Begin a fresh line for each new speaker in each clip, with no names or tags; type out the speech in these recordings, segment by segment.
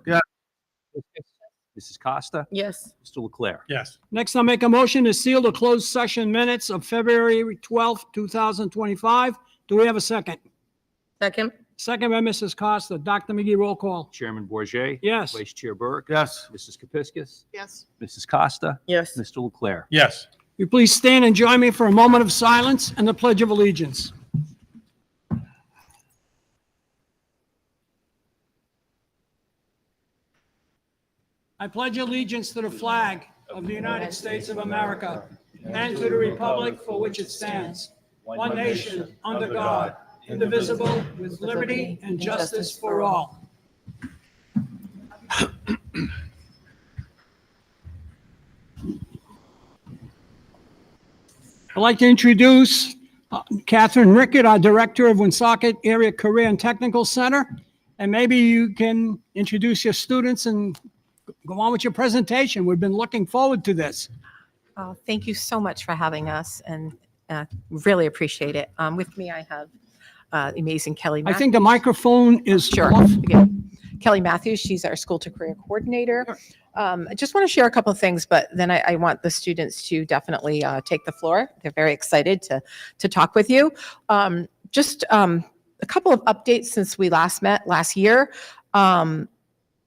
Yes.
Mrs. Costa?
Yes.
Mr. Leclerc?
Yes.
Next, I'll make a motion to seal the closed session minutes of February 12th, 2025. Do we have a second?
Second.
Second by Mrs. Costa. Dr. McGee, roll call.
Chairman Bourget,
Yes.
Vice Chair Burke?
Yes.
Mrs. Kepiscus?
Yes.
Mrs. Costa?
Yes.
Mr. Leclerc?
Yes.
Will you please stand and join me for a moment of silence and the Pledge of Allegiance? I pledge allegiance to the flag of the United States of America and to the republic for which it stands, one nation, under God, indivisible, with liberty and justice for all. I'd like to introduce Catherine Rickett, our Director of Woonsocket Area Career and Technical Center. And maybe you can introduce your students and go on with your presentation. We've been looking forward to this.
Thank you so much for having us, and really appreciate it. With me, I have the amazing Kelly
I
Matthews.
think the microphone is
Sure.
off.
Again, Kelly Matthews, she's our school to career coordinator. I just want to share a couple of things, but then I want the students to definitely take the floor. They're very excited to talk with you. Just a couple of updates since we last met last year.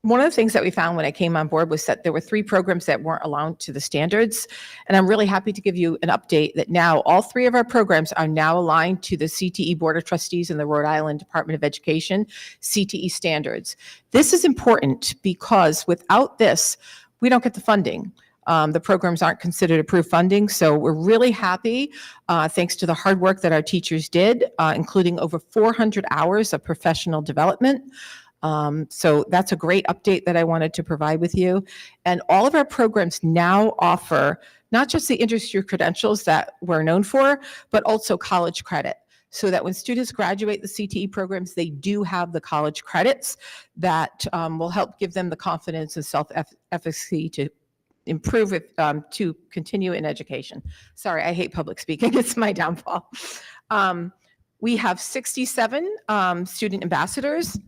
One of the things that we found when I came on board was that there were 3 programs that weren't aligned to the standards. And I'm really happy to give you an update that now all 3 of our programs are now aligned to the CTE Board of Trustees and the Rhode Island Department of Education CTE standards. This is important because without this, we don't get the funding. The programs aren't considered approved funding, so we're really happy, thanks to the hard work that our teachers did, including over 400 hours of professional development. So that's a great update that I wanted to provide with you. And all of our programs now offer not just the industry credentials that we're known for, but also college credit. So that when students graduate the CTE programs, they do have the college credits that will help give them the confidence and self-efficacy to improve it, to continue in education. Sorry, I hate public speaking. It's my downfall. We have 67 student ambassadors.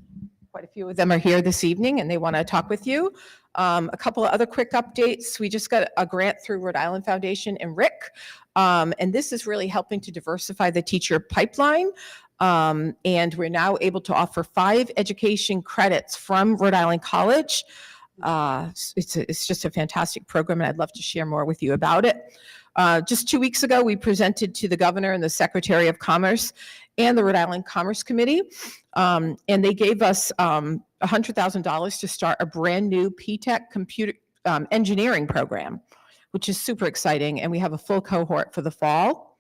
Quite a few of them are here this evening and they want to talk with you. A couple of other quick updates. We just got a grant through Rhode Island Foundation and RIC. And this is really helping to diversify the teacher pipeline. And we're now able to offer 5 education credits from Rhode Island College. It's just a fantastic program and I'd love to share more with you about it. Just 2 weeks ago, we presented to the governor and the Secretary of Commerce and the Rhode Island Commerce Committee. And they gave us $100,000 to start a brand new P-Tech computer engineering program, which is super exciting. And we have a full cohort for the fall.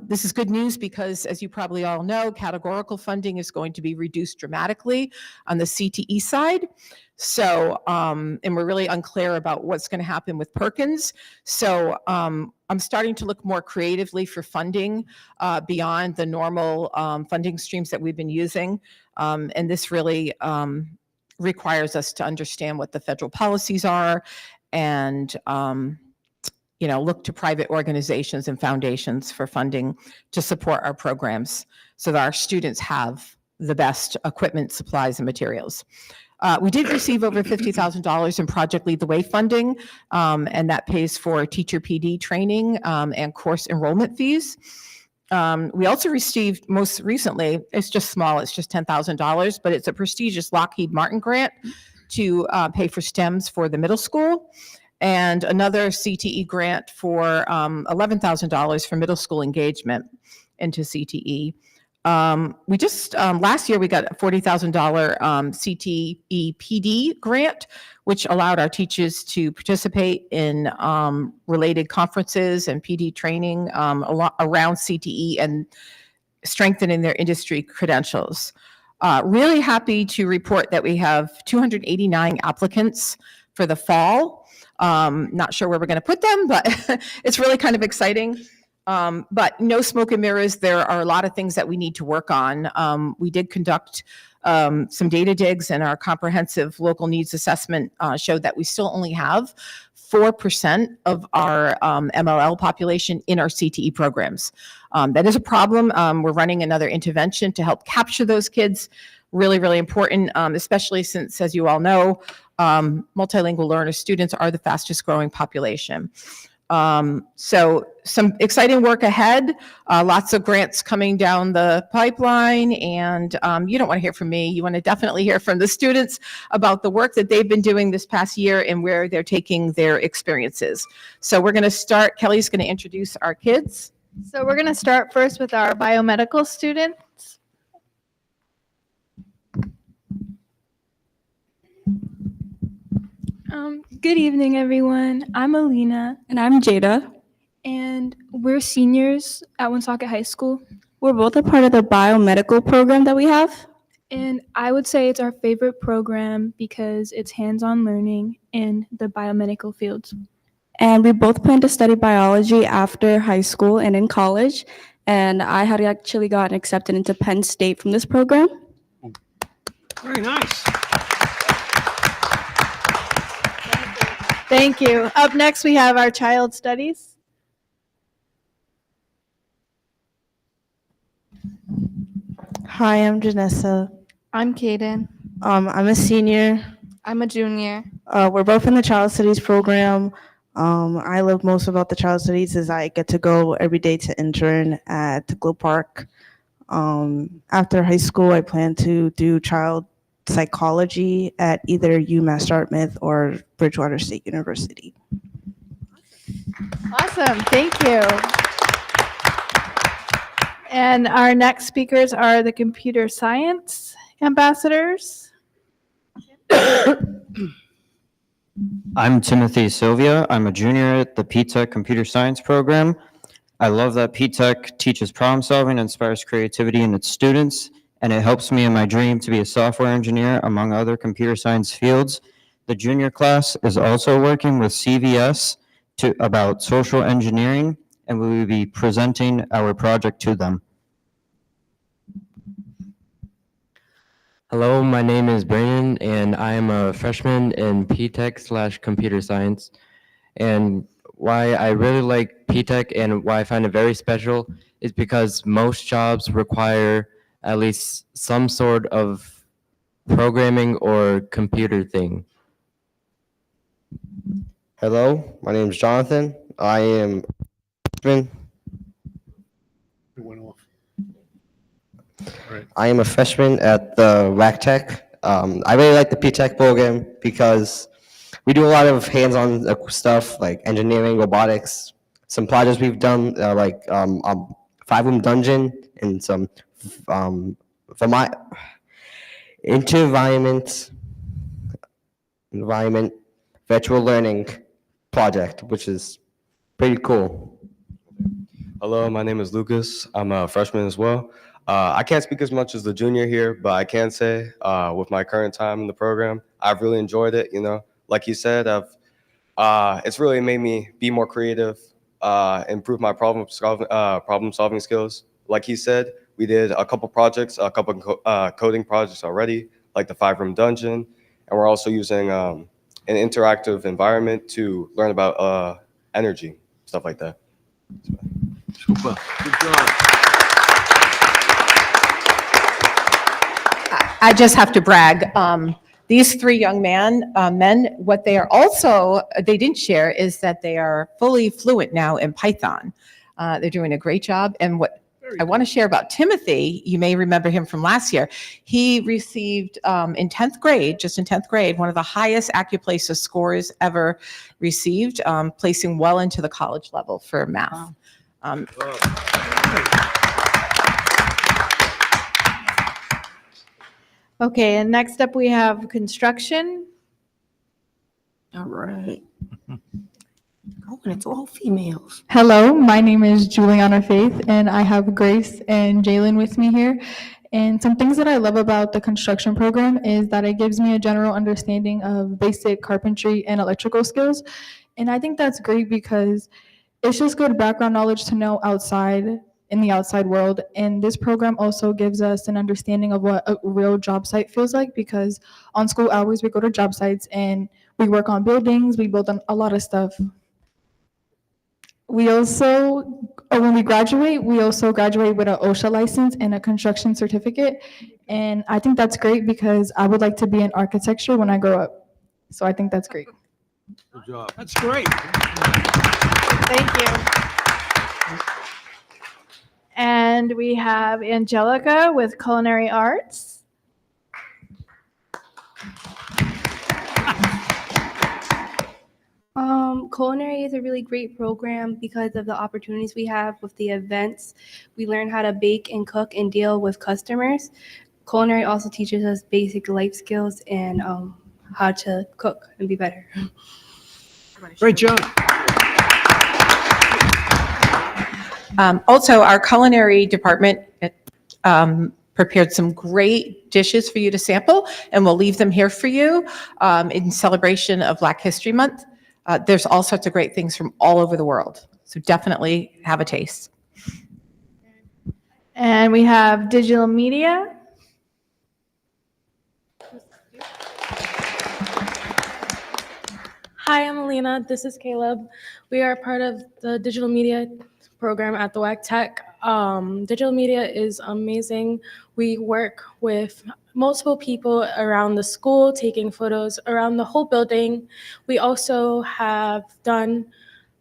This is good news because, as you probably all know, categorical funding is going to be reduced dramatically on the CTE side. So, and we're really unclear about what's going to happen with Perkins. So I'm starting to look more creatively for funding beyond the normal funding streams that we've been using. And this really requires us to understand what the federal policies are and look to private organizations and foundations for funding to support our programs so that our students have the best equipment, supplies, and materials. We did receive over $50,000 in Project Lead the Way funding, and that pays for teacher PD training and course enrollment fees. We also received most recently, it's just small, it's just $10,000, but it's a prestigious Lockheed Martin grant to pay for STEMs for the middle school. And another CTE grant for $11,000 for middle school engagement into CTE. We just, last year we got a $40,000 CTE PD grant, which allowed our teachers to participate in related conferences and PD training around CTE and strengthening their industry credentials. Really happy to report that we have 289 applicants for the fall. Not sure where we're going to put them, but it's really kind of exciting. But no smoke and mirrors. There are a lot of things that we need to work on. We did conduct some data digs, and our comprehensive local needs assessment showed that we still only have 4% of our MLL population in our CTE programs. That is a problem. We're running another intervention to help capture those kids. really, really important, especially since, as you all know, multilingual learner students are the fastest growing population. So some exciting work ahead, lots of grants coming down the pipeline, and you don't want to hear from me. You want to definitely hear from the students about the work that they've been doing this past year and where they're taking their experiences. So we're going to start. Kelly's going to introduce our kids.
So we're going to start first with our biomedical students.
Good evening, everyone. I'm Alina.
And I'm Jada.
And we're seniors at Woonsocket High School.
We're both a part of the biomedical program that we have.
And I would say it's our favorite program because it's hands-on learning in the biomedical fields.
And we both plan to study biology after high school and in college. And I had actually gotten accepted into Penn State from this program.
Very nice.
Thank you. Up next, we have our child studies.
Hi, I'm Janessa.
I'm Kaden.
I'm a senior.
I'm a junior.
We're both in the Child Studies program. I love most about the Child Studies is I get to go every day to intern at Glow Park. After high school, I plan to do child psychology at either UMass Dartmouth or Bridgewater State University.
Awesome. Thank you. And our next speakers are the computer science ambassadors.
I'm Timothy Sylvia. I'm a junior at the P-Tech Computer Science program. I love that P-Tech teaches problem solving and inspires creativity in its students, and it helps me in my dream to be a software engineer among other computer science fields. The junior class is also working with CVS about social engineering, and we will be presenting our project to them.
Hello, my name is Brandon, and I am a freshman in P-Tech/Computer Science. And why I really like P-Tech and why I find it very special is because most jobs require at least some sort of programming or computer thing.
Hello, my name is Jonathan. I am a freshman at the WAC Tech. I really like the P-Tech program because we do a lot of hands-on stuff like engineering, robotics. Some projects we've done like 5-room dungeon and some for my environment virtual learning project, which is pretty cool.
Hello, my name is Lucas. I'm a freshman as well. I can't speak as much as the junior here, but I can say with my current time in the program, I've really enjoyed it. You know, like you said, it's really made me be more creative, improve my problem solving skills. Like he said, we did a couple projects, a couple coding projects already, like the 5-room dungeon, and we're also using an interactive environment to learn about energy, stuff like that.
Super. Good job.
I just have to brag. These 3 young men, what they are also, they didn't share is that they are fully fluent now in Python. They're doing a great job. And what I want to share about Timothy, you may remember him from last year. He received in 10th grade, just in 10th grade, one of the highest AccuPlacer scores ever received, placing well into the college level for math.
Wow. Okay, and next up we have construction.
All right. Oh, and it's all females.
Hello, my name is Juliana Faith, and I have Grace and Jalen with me here. And some things that I love about the construction program is that it gives me a general understanding of basic carpentry and electrical skills. And I think that's great because it's just good background knowledge to know in the outside world. And this program also gives us an understanding of what a real job site feels like, because on school hours, we go to job sites and we work on buildings, we build on a lot of stuff. We also, when we graduate, we also graduate with an OSHA license and a construction certificate. And I think that's great because I would like to be in architecture when I grow up. So I think that's great.
Good job.
That's great.
Thank you. And we have Angelica with culinary arts.
Culinary is a really great program because of the opportunities we have with the events. We learn how to bake and cook and deal with customers. Culinary also teaches us basic life skills and how to cook and be better.
Great job.
Also, our culinary department prepared some great dishes for you to sample, and we'll leave them here for you in celebration of Black History Month. There's all sorts of great things from all over the world, so definitely have a taste.
And we have digital media.
Hi, I'm Alina. This is Caleb. We are part of the digital media program at the WAC Tech. Digital media is amazing. We work with multiple people around the school, taking photos around the whole building. We also have done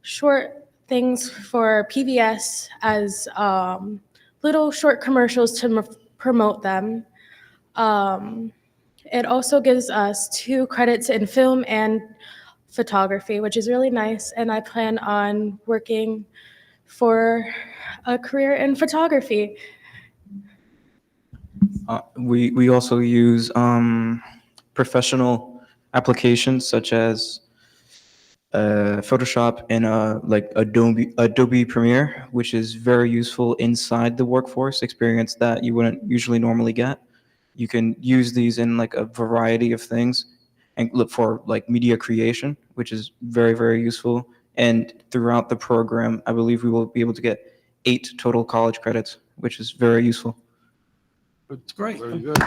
short things for PBS as little short commercials to promote them. It also gives us 2 credits in film and photography, which is really nice. And I plan on working for a career in photography.
We also use professional applications such as Photoshop and like Adobe Premiere, which is very useful inside the workforce experience that you wouldn't usually normally get. You can use these in like a variety of things and look for like media creation, which is very, very useful. And throughout the program, I believe we will be able to get 8 total college credits, which is very useful.
It's great.
Very good.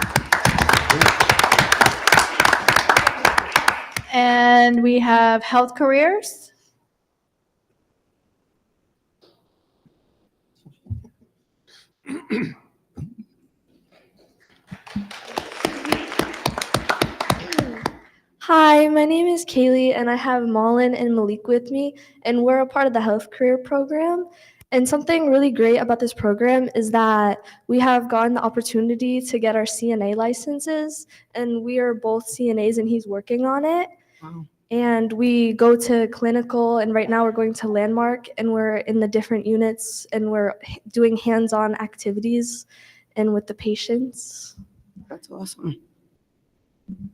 And we have health careers.
Hi, my name is Kaylee, and I have Malin and Malik with me, and we're a part of the health career program. And something really great about this program is that we have gotten the opportunity to get our CNA licenses, and we are both CNAs, and he's working on it.
Wow.
And we go to clinical, and right now we're going to Landmark, and we're in the different units, and we're doing hands-on activities and with the patients.
That's awesome.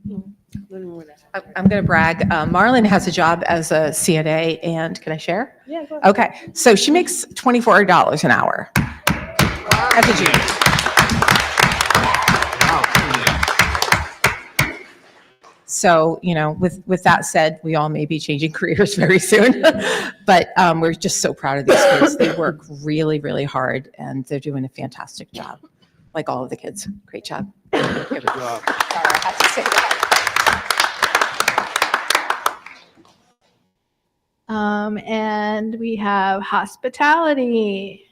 I'm going to brag. Marlon has a job as a CNA, and can I share?
Yeah, go ahead.
Okay, so she makes $24 an hour as a junior. So, you know, with that said, we all may be changing careers very soon, but we're just so proud of these kids. They work really, really hard, and they're doing a fantastic job, like all of the kids. Great job.
Good job.
Sorry, I have to say that.
And we have hospitality.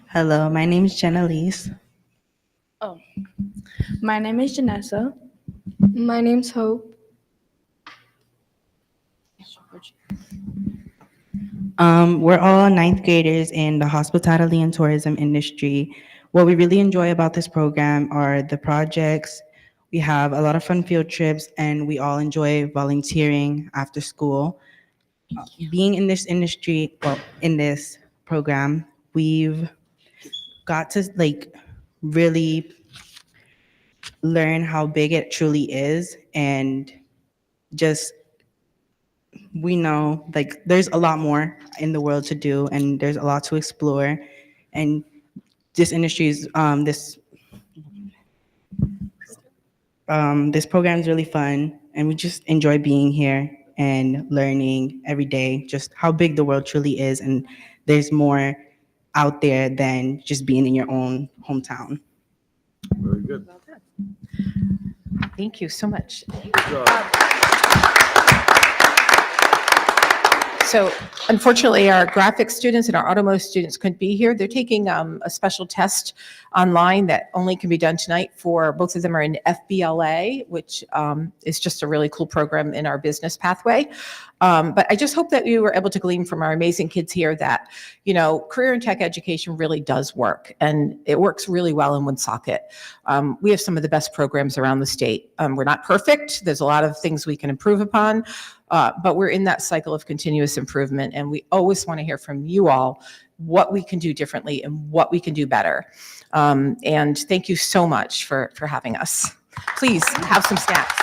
Hello, my name is Jenna Lise.
Oh, my name is Janessa.
My name's Hope.
We're all ninth graders in the hospitality and tourism industry. What we really enjoy about this program are the projects. We have a lot of fun field trips, and we all enjoy volunteering after school. Being in this industry, well, in this program, we've got to like really learn how big it truly is, and just we know like there's a lot more in the world to do, and there's a lot to explore, and this industry is this program is really fun, and we just enjoy being here and learning every day just how big the world truly is, and there's more
out there than just being in your own hometown.
Very good.
Thank you so much.
Good job.
So unfortunately, our graphics students and our automotive students couldn't be here. They're taking a special test online that only can be done tonight for, both of them are in FBLA, which is just a really cool program in our business pathway. But I just hope that you were able to glean from our amazing kids here that, career and tech education really does work, and it works really well in Woonsocket. We have some of the best programs around the state. We're not perfect. There's a lot of things we can improve upon, but we're in that cycle of continuous improvement, and we always want to hear from you all what we can do differently and what we can do better. And thank you so much for having us. Please have some snacks.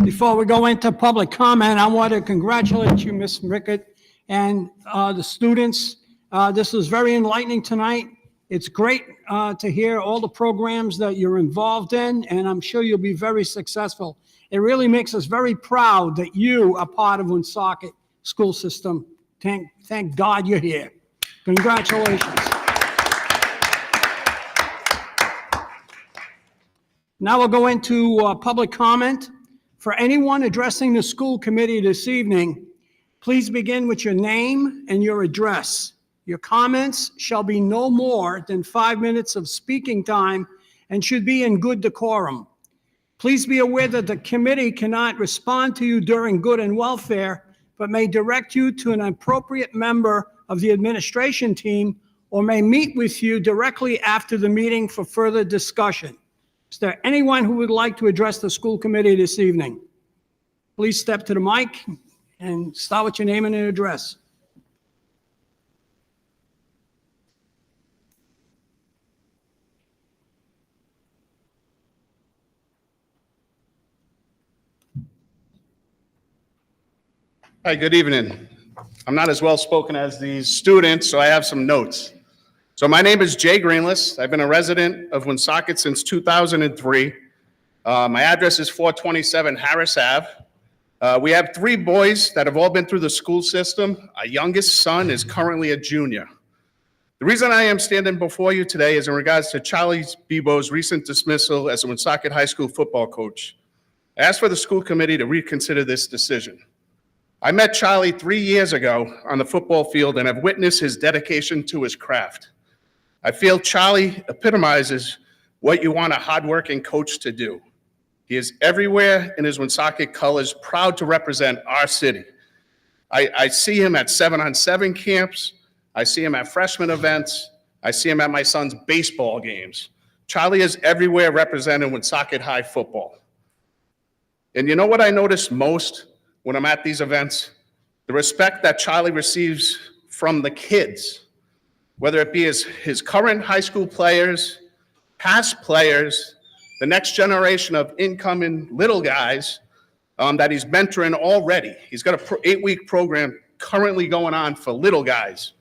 Before we go into public comment, I want to congratulate you, Ms. Rickett, and the students. This was very enlightening tonight. It's great to hear all the programs that you're involved in, and I'm sure you'll be very successful. It really makes us very proud that you are part of Woonsocket school system. Thank God you're here. Congratulations. Now we'll go into public comment. For anyone addressing the school committee this evening, please begin with your name and your address. Your comments shall be no more than 5 minutes of speaking time and should be in good decorum. Please be aware that the committee cannot respond to you during good and welfare, but may direct you to an appropriate member of the administration team or may meet with you directly after the meeting for further discussion. Is there anyone who would like to address the school committee this evening? Please step to the mic and start with your name and address.
Hi, good evening. I'm not as well spoken as these students, so I have some notes. So my name is Jay Greenless. I've been a resident of Woonsocket since 2003. My address is 427 Harris Ave. We have 3 boys that have all been through the school system. Our youngest son is currently a junior. The reason I am standing before you today is in regards to Charlie Bebo's recent dismissal as a Woonsocket High School football coach. I asked for the school committee to reconsider this decision. I met Charlie 3 years ago on the football field and have witnessed his dedication to his craft. I feel Charlie epitomizes what you want a hardworking coach to do. He is everywhere in his Woonsocket colors, proud to represent our city. I see him at 7-on-7 camps. I see him at freshman events. I see him at my son's baseball games. Charlie is everywhere representing Woonsocket High football. And you know what I notice most when I'm at these events? The respect that Charlie receives from the kids, whether it be his current high school players, past players, the next generation of incoming little guys that he's mentoring already. He's got an 8-week program currently going on for little guys.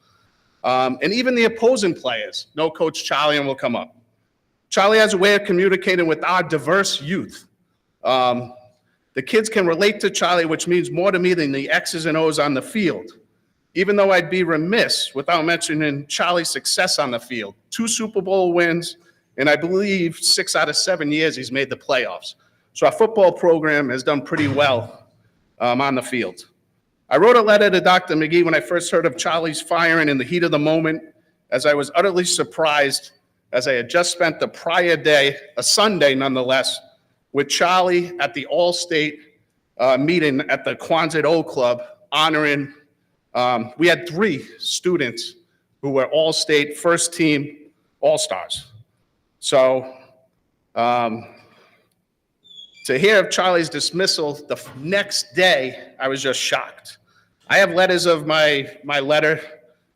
And even the opposing players know Coach Charlie and will come up. Charlie has a way of communicating with our diverse youth. The kids can relate to Charlie, which means more to me than the X's and O's on the field. Even though I'd be remiss without mentioning Charlie's success on the field. 2 Super Bowl wins, and I believe 6 out of 7 years he's made the playoffs. So our football program has done pretty well on the field. I wrote a letter to Dr. McGee when I first heard of Charlie's firing in the heat of the moment, as I was utterly surprised, as I had just spent the prior day, a Sunday nonetheless, with Charlie at the All-State meeting at the Quonset O Club, honoring, we had 3 students who were All-State first team All-Stars. So to hear of Charlie's dismissal the next day, I was just shocked. I have letters of my letter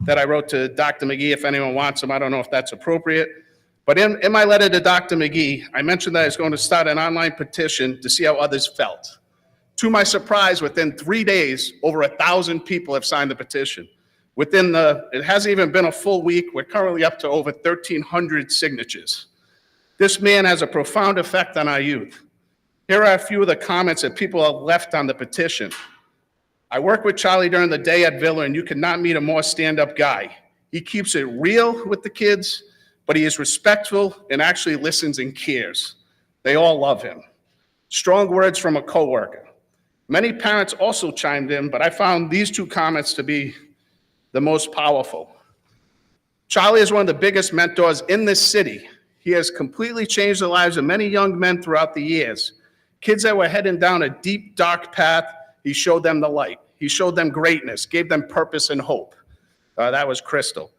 that I wrote to Dr. McGee, if anyone wants them. I don't know if that's appropriate. But in my letter to Dr. McGee, I mentioned that I was going to start an online petition to see how others felt. To my surprise, within 3 days, over 1,000 people have signed the petition. It hasn't even been a full week. We're currently up to over 1,300 signatures. This man has a profound effect on our youth. Here are a few of the comments that people have left on the petition. I work with Charlie during the day at Villa, and you cannot meet a more stand-up guy. He keeps it real with the kids, but he is respectful and actually listens and cares. They all love him. Strong words from a coworker. Many parents also chimed in, but I found these two comments to be the most powerful. Charlie is one of the biggest mentors in this city. He has completely changed the lives of many young men throughout the years. Kids that were heading down a deep, dark path, he showed them the light. He showed them greatness, gave them purpose and hope. That was Crystal.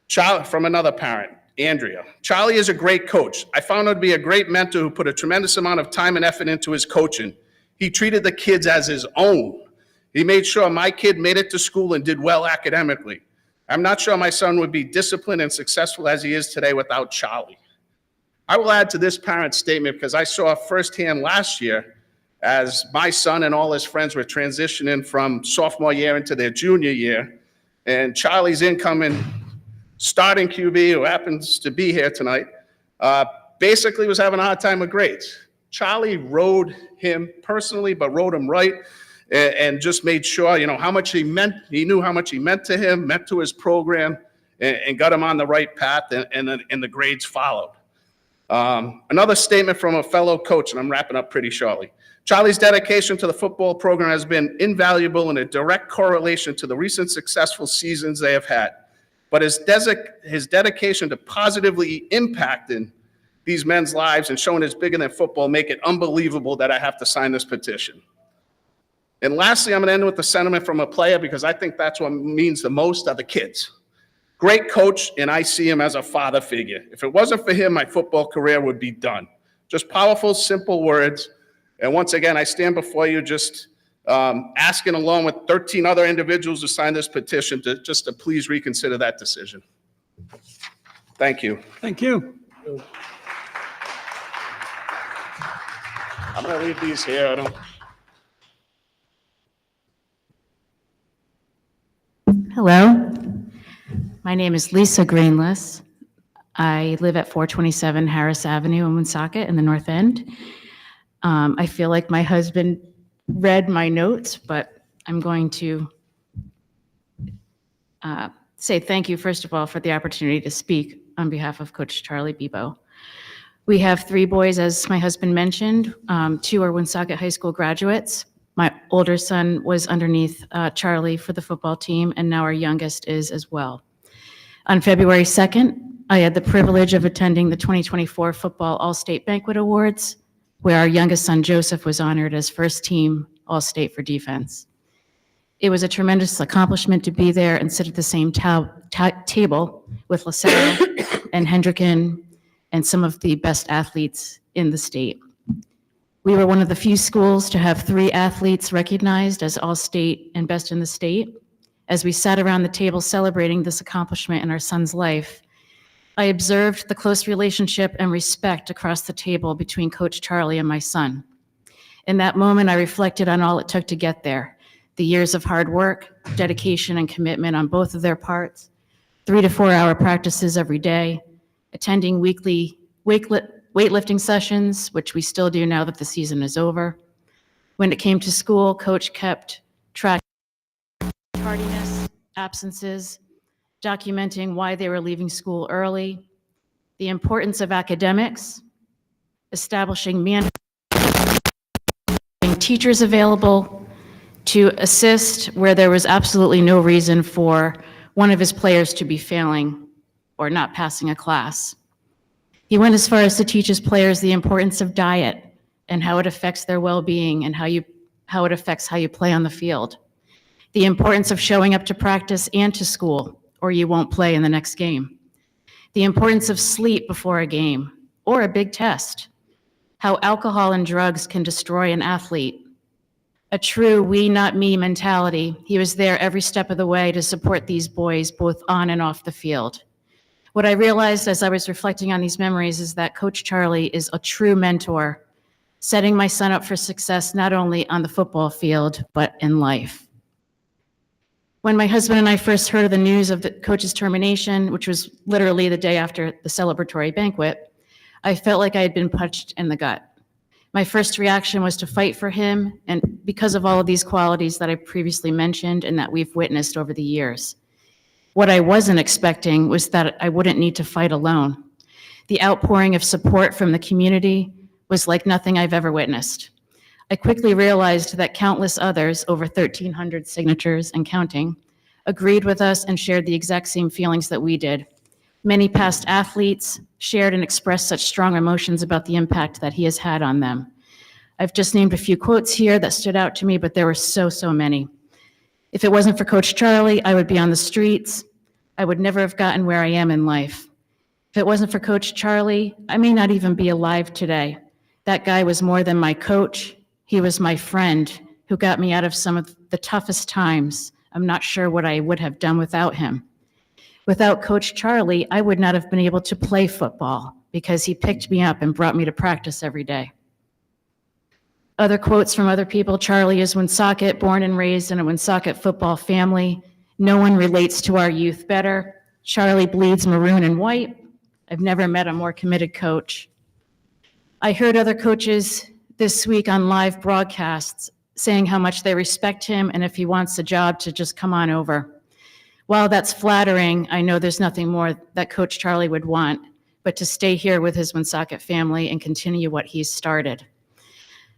Charlie, from another parent, Andrea. Charlie is a great coach. I found him to be a great mentor who put a tremendous amount of time and effort into his coaching. He treated the kids as his own. He made sure my kid made it to school and did well academically. I'm not sure my son would be disciplined and successful as he is today without Charlie. I will add to this parent's statement because I saw firsthand last year as my son and all his friends were transitioning from sophomore year into their junior year, and Charlie's incoming starting QB, who happens to be here tonight, basically was having a hard time with grades. Charlie rode him personally, but rode him right, and just made sure, how much he meant. He knew how much he meant to him, meant to his program, and got him on the right path, and the grades followed. Another statement from a fellow coach, and I'm wrapping up pretty shortly. Charlie's dedication to the football program has been invaluable in a direct correlation to the recent successful seasons they have had. But his dedication to positively impacting these men's lives and showing it's bigger than football make it unbelievable that I have to sign this petition. And lastly, I'm going to end with a sentiment from a player because I think that's what means the most are the kids. Great coach, and I see him as a father figure. If it wasn't for him, my football career would be done. Just powerful, simple words. And once again, I stand before you just asking, along with 13 other individuals who signed this petition, to please reconsider that decision. Thank you.
Thank you.
I'm going to leave these here.
Hello, my name is Lisa Greenless. I live at 427 Harris Avenue in Woonsocket in the North End. I feel like my husband read my notes, but I'm going to say thank you, first of all, for the opportunity to speak on behalf of Coach Charlie Bebo. We have 3 boys, as my husband mentioned. 2 are Woonsocket High School graduates. My older son was underneath Charlie for the football team, and now our youngest is as well. On February 2nd, I had the privilege of attending the 2024 Football All-State Banquet Awards, where our youngest son, Joseph, was honored as first team All-State for defense. It was a tremendous accomplishment to be there and sit at the same table with LaSalle and Hendricken and some of the best athletes in the state. We were one of the few schools to have 3 athletes recognized as All-State and Best in the State. As we sat around the table celebrating this accomplishment in our son's life, I observed the close relationship and respect across the table between Coach Charlie and my son. In that moment, I reflected on all it took to get there. The years of hard work, dedication, and commitment on both of their parts, 3 to 4 hour practices every day, attending weekly weightlifting sessions, which we still do now that the season is over. When it came to school, Coach kept track of tardiness, absences, documenting why they were leaving school early, the importance of academics, establishing teachers available to assist where there was absolutely no reason for one of his players to be failing or not passing a class. He went as far as to teach his players the importance of diet and how it affects their well-being and how it affects how you play on the field. The importance of showing up to practice and to school, or you won't play in the next game. The importance of sleep before a game or a big test. How alcohol and drugs can destroy an athlete. A true we, not me mentality. He was there every step of the way to support these boys, both on and off the field. What I realized as I was reflecting on these memories is that Coach Charlie is a true mentor, setting my son up for success not only on the football field, but in life. When my husband and I first heard of the news of the coach's termination, which was literally the day after the celebratory banquet, I felt like I had been punched in the gut. My first reaction was to fight for him, and because of all of these qualities that I previously mentioned and that we've witnessed over the years. What I wasn't expecting was that I wouldn't need to fight alone. The outpouring of support from the community was like nothing I've ever witnessed. I quickly realized that countless others, over 1,300 signatures and counting, agreed with us and shared the exact same feelings that we did. Many past athletes shared and expressed such strong emotions about the impact that he has had on them. I've just named a few quotes here that stood out to me, but there were so many. If it wasn't for Coach Charlie, I would be on the streets. I would never have gotten where I am in life. If it wasn't for Coach Charlie, I may not even be alive today. That guy was more than my coach. He was my friend who got me out of some of the toughest times. I'm not sure what I would have done without him. Without Coach Charlie, I would not have been able to play football because he picked me up and brought me to practice every day. Other quotes from other people: Charlie is Woonsocket, born and raised in a Woonsocket football family. No one relates to our youth better. Charlie bleeds maroon and white. I've never met a more committed coach. I heard other coaches this week on live broadcasts saying how much they respect him and if he wants a job to just come on over. While that's flattering, I know there's nothing more that Coach Charlie would want but to stay here with his Woonsocket family and continue what he's started.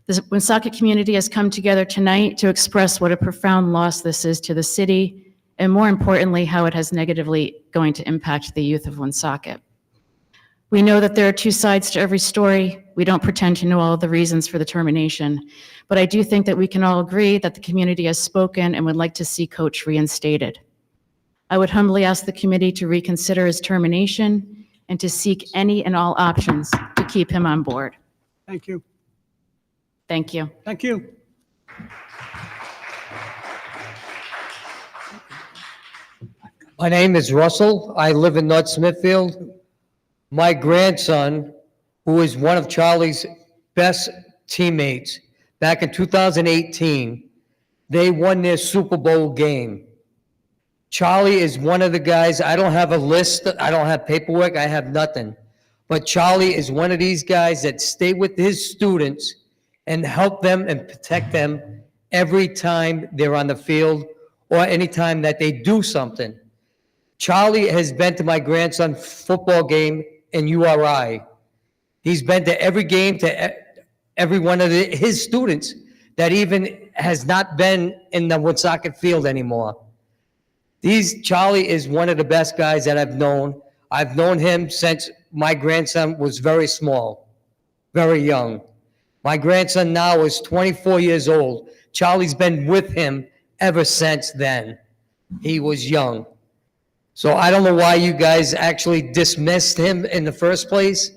The Woonsocket community has come together tonight to express what a profound loss this is to the city, and more importantly, how it has negatively going to impact the youth of Woonsocket. We know that there are two sides to every story. We don't pretend to know all the reasons for the termination, but I do think that we can all agree that the community has spoken and would like to see Coach reinstated. I would humbly ask the committee to reconsider his termination and to seek any and all options to keep him on board.
Thank you.
Thank you.
Thank you.
My name is Russell. I live in North Smithfield. My grandson, who is one of Charlie's best teammates, back in 2018, they won their Super Bowl game. Charlie is one of the guys, I don't have a list, I don't have paperwork, I have nothing. But Charlie is one of these guys that stay with his students and help them and protect them every time they're on the field or anytime that they do something. Charlie has been to my grandson's football game in URI. He's been to every game, to every one of his students that even has not been in the Woonsocket field anymore. Charlie is one of the best guys that I've known. I've known him since my grandson was very small, very young. My grandson now is 24 years old. Charlie's been with him ever since then. He was young. So I don't know why you guys actually dismissed him in the first place.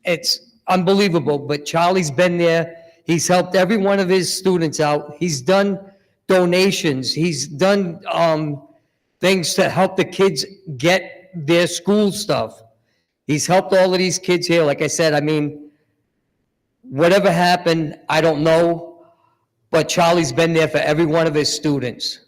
It's unbelievable, but Charlie's been there. He's helped every one of his students out. He's done donations. He's done things to help the kids get their school stuff. He's helped all of these kids here. Like I said, I mean, whatever happened, I don't know, but Charlie's been there for every one of his students.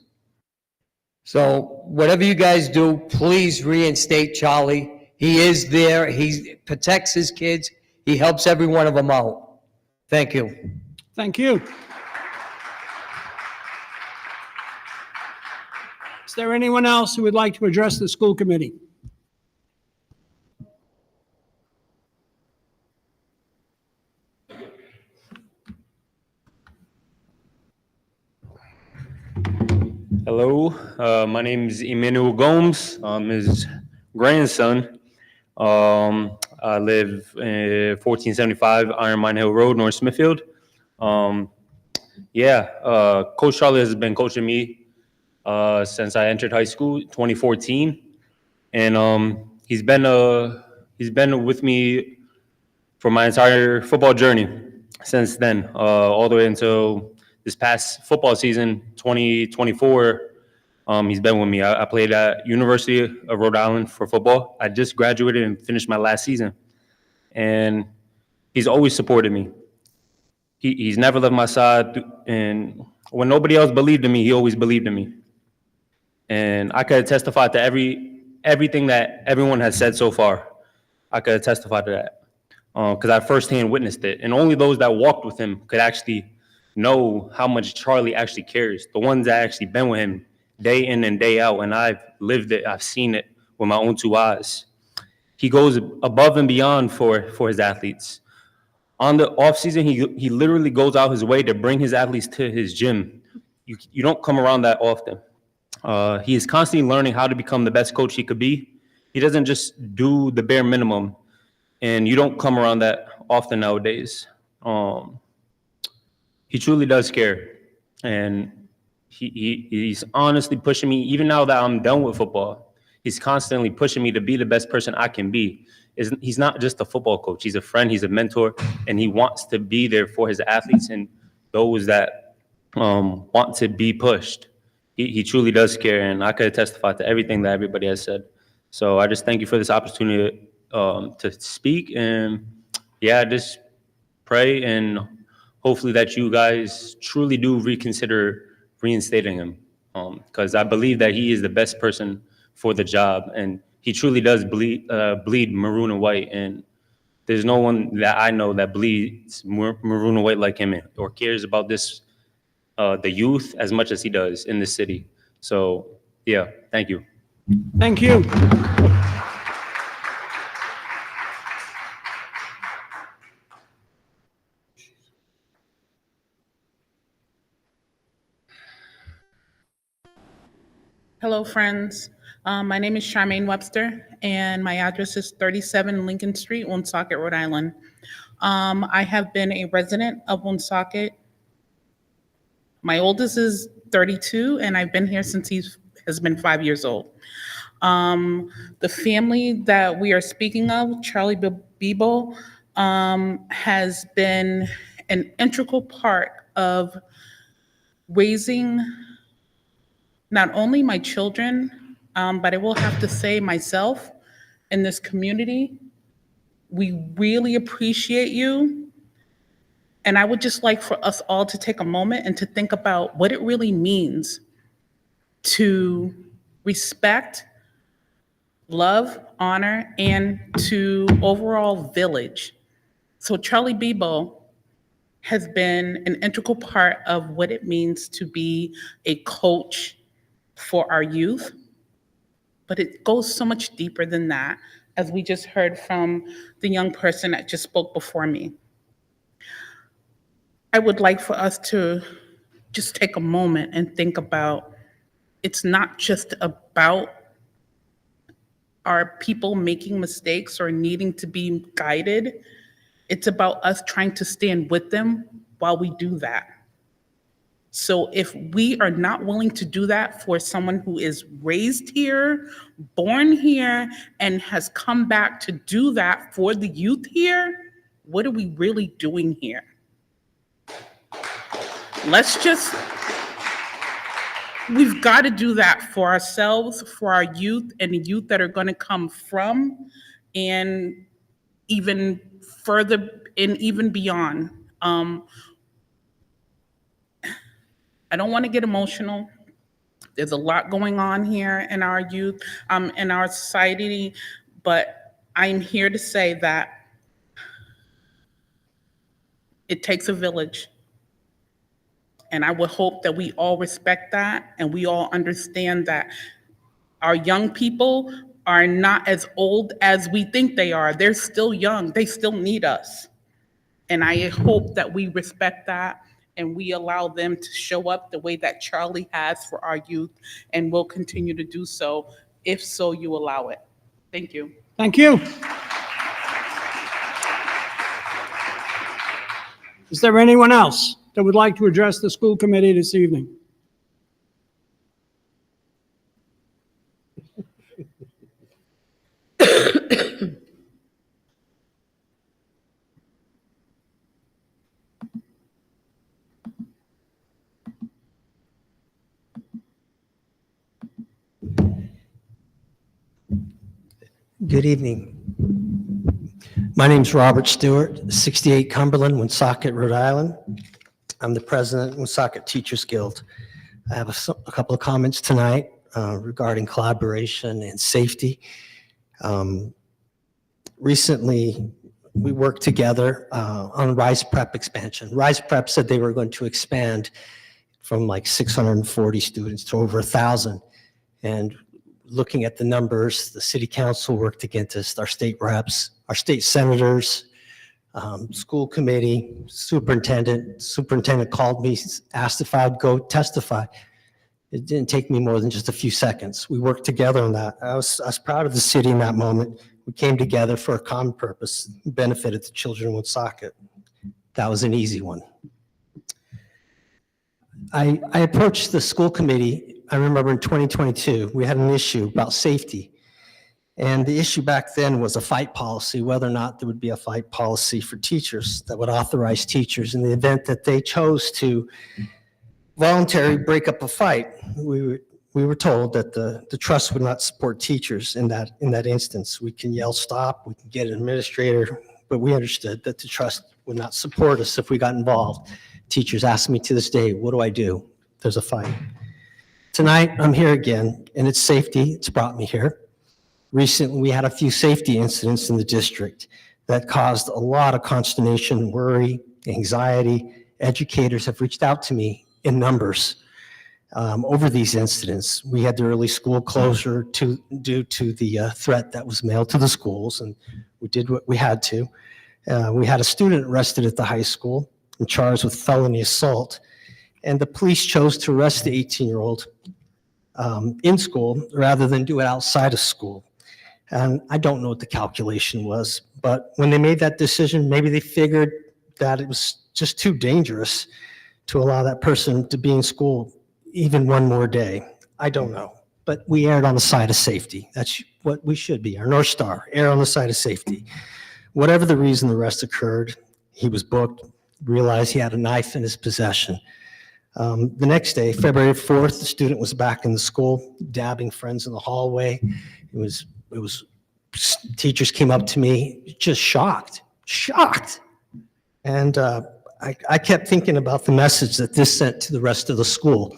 So whatever you guys do, please reinstate Charlie. He is there. He protects his kids. He helps every one of them out. Thank you.
Thank you. Is there anyone else who would like to address the school committee?
Hello, my name is Emmanuel Gomes. I'm his grandson. I live in 1475 Iron Mine Hill Road, North Smithfield. Coach Charlie has been coaching me since I entered high school, 2014, and he's been with me for my entire football journey since then, all the way until this past football season, 2024. He's been with me. I played at University of Rhode Island for football. I just graduated and finished my last season, and he's always supported me. He's never left my side, and when nobody else believed in me, he always believed in me. And I could testify to everything that everyone has said so far. I could testify to that. because I firsthand witnessed it. And only those that walked with him could actually know how much Charlie actually cares. The ones that actually been with him day in and day out. And I've lived it. I've seen it with my own two eyes. He goes above and beyond for his athletes. On the off season, he literally goes out his way to bring his athletes to his gym. You don't come around that often. He is constantly learning how to become the best coach he could be. He doesn't just do the bare minimum, and you don't come around that often nowadays. He truly does care, and he's honestly pushing me. Even now that I'm done with football, he's constantly pushing me to be the best person I can be. He's not just a football coach. He's a friend. He's a mentor, and he wants to be there for his athletes and those that want to be pushed. He truly does care, and I could testify to everything that everybody has said. So I just thank you for this opportunity to speak, and yeah, just pray and hopefully that you guys truly do reconsider reinstating him, because I believe that he is the best person for the job, and he truly does bleed maroon and white, and there's no one that I know that bleeds maroon and white like him or cares about this the youth as much as he does in the city. So yeah, thank you.
Thank you.
Hello, friends. My name is Charmaine Webster, and my address is 37 Lincoln Street, Woonsocket, Rhode Island. I have been a resident of Woonsocket. My oldest is 32, and I've been here since he has been 5 years old. The family that we are speaking of, Charlie Bebo, has been an integral part of raising not only my children, but I will have to say myself in this community. We really appreciate you. And I would just like for us all to take a moment and to think about what it really means to respect, love, honor, and to overall village. So Charlie Bebo has been an integral part of what it means to be a coach for our youth, but it goes so much deeper than that, as we just heard from the young person that just spoke before me. I would like for us to just take a moment and think about, it's not just about our people making mistakes or needing to be guided. It's about us trying to stand with them while we do that. So if we are not willing to do that for someone who is raised here, born here, and has come back to do that for the youth here, what are we really doing here? We've got to do that for ourselves, for our youth, and the youth that are going to come from, and even further and even beyond. I don't want to get emotional. There's a lot going on here in our youth, in our society, but I'm here to say that it takes a village. And I would hope that we all respect that and we all understand that our young people are not as old as we think they are. They're still young. They still need us. And I hope that we respect that and we allow them to show up the way that Charlie has for our youth, and will continue to do so, if so you allow it. Thank you.
Thank you. Is there anyone else that would like to address the school committee this evening?
Good evening. My name's Robert Stewart, 68 Cumberland, Woonsocket, Rhode Island. I'm the president of Woonsocket Teachers Guild. I have a couple of comments tonight regarding collaboration and safety. Recently, we worked together on Rise Prep expansion. Rise Prep said they were going to expand from like 640 students to over 1,000. And looking at the numbers, the city council worked against us, our state reps, our state senators, school committee, superintendent called me, asked if I'd go testify. It didn't take me more than just a few seconds. We worked together on that. I was proud of the city in that moment. We came together for a common purpose, benefited the children in Woonsocket. That was an easy one. I approached the school committee, I remember in 2022, we had an issue about safety. And the issue back then was a fight policy, whether or not there would be a fight policy for teachers that would authorize teachers in the event that they chose to voluntarily break up a fight. We were told that the trust would not support teachers in that instance. We can yell stop, we can get an administrator, but we understood that the trust would not support us if we got involved. Teachers ask me to this day, what do I do? There's a fight. Tonight, I'm here again, and it's safety. It's brought me here. Recently, we had a few safety incidents in the district that caused a lot of consternation, worry, anxiety. Educators have reached out to me in numbers over these incidents. We had the early school closure due to the threat that was mailed to the schools, and we did what we had to. We had a student arrested at the high school and charged with felony assault, and the police chose to arrest the 18-year-old in school rather than do it outside of school. And I don't know what the calculation was, but when they made that decision, maybe they figured that it was just too dangerous to allow that person to be in school even one more day. I don't know, but we erred on the side of safety. That's what we should be, our North Star, err on the side of safety. Whatever the reason the arrest occurred, he was booked, realized he had a knife in his possession. The next day, February 4th, the student was back in the school, dabbing friends in the hallway. It was teachers came up to me, just shocked. And I kept thinking about the message that this sent to the rest of the school.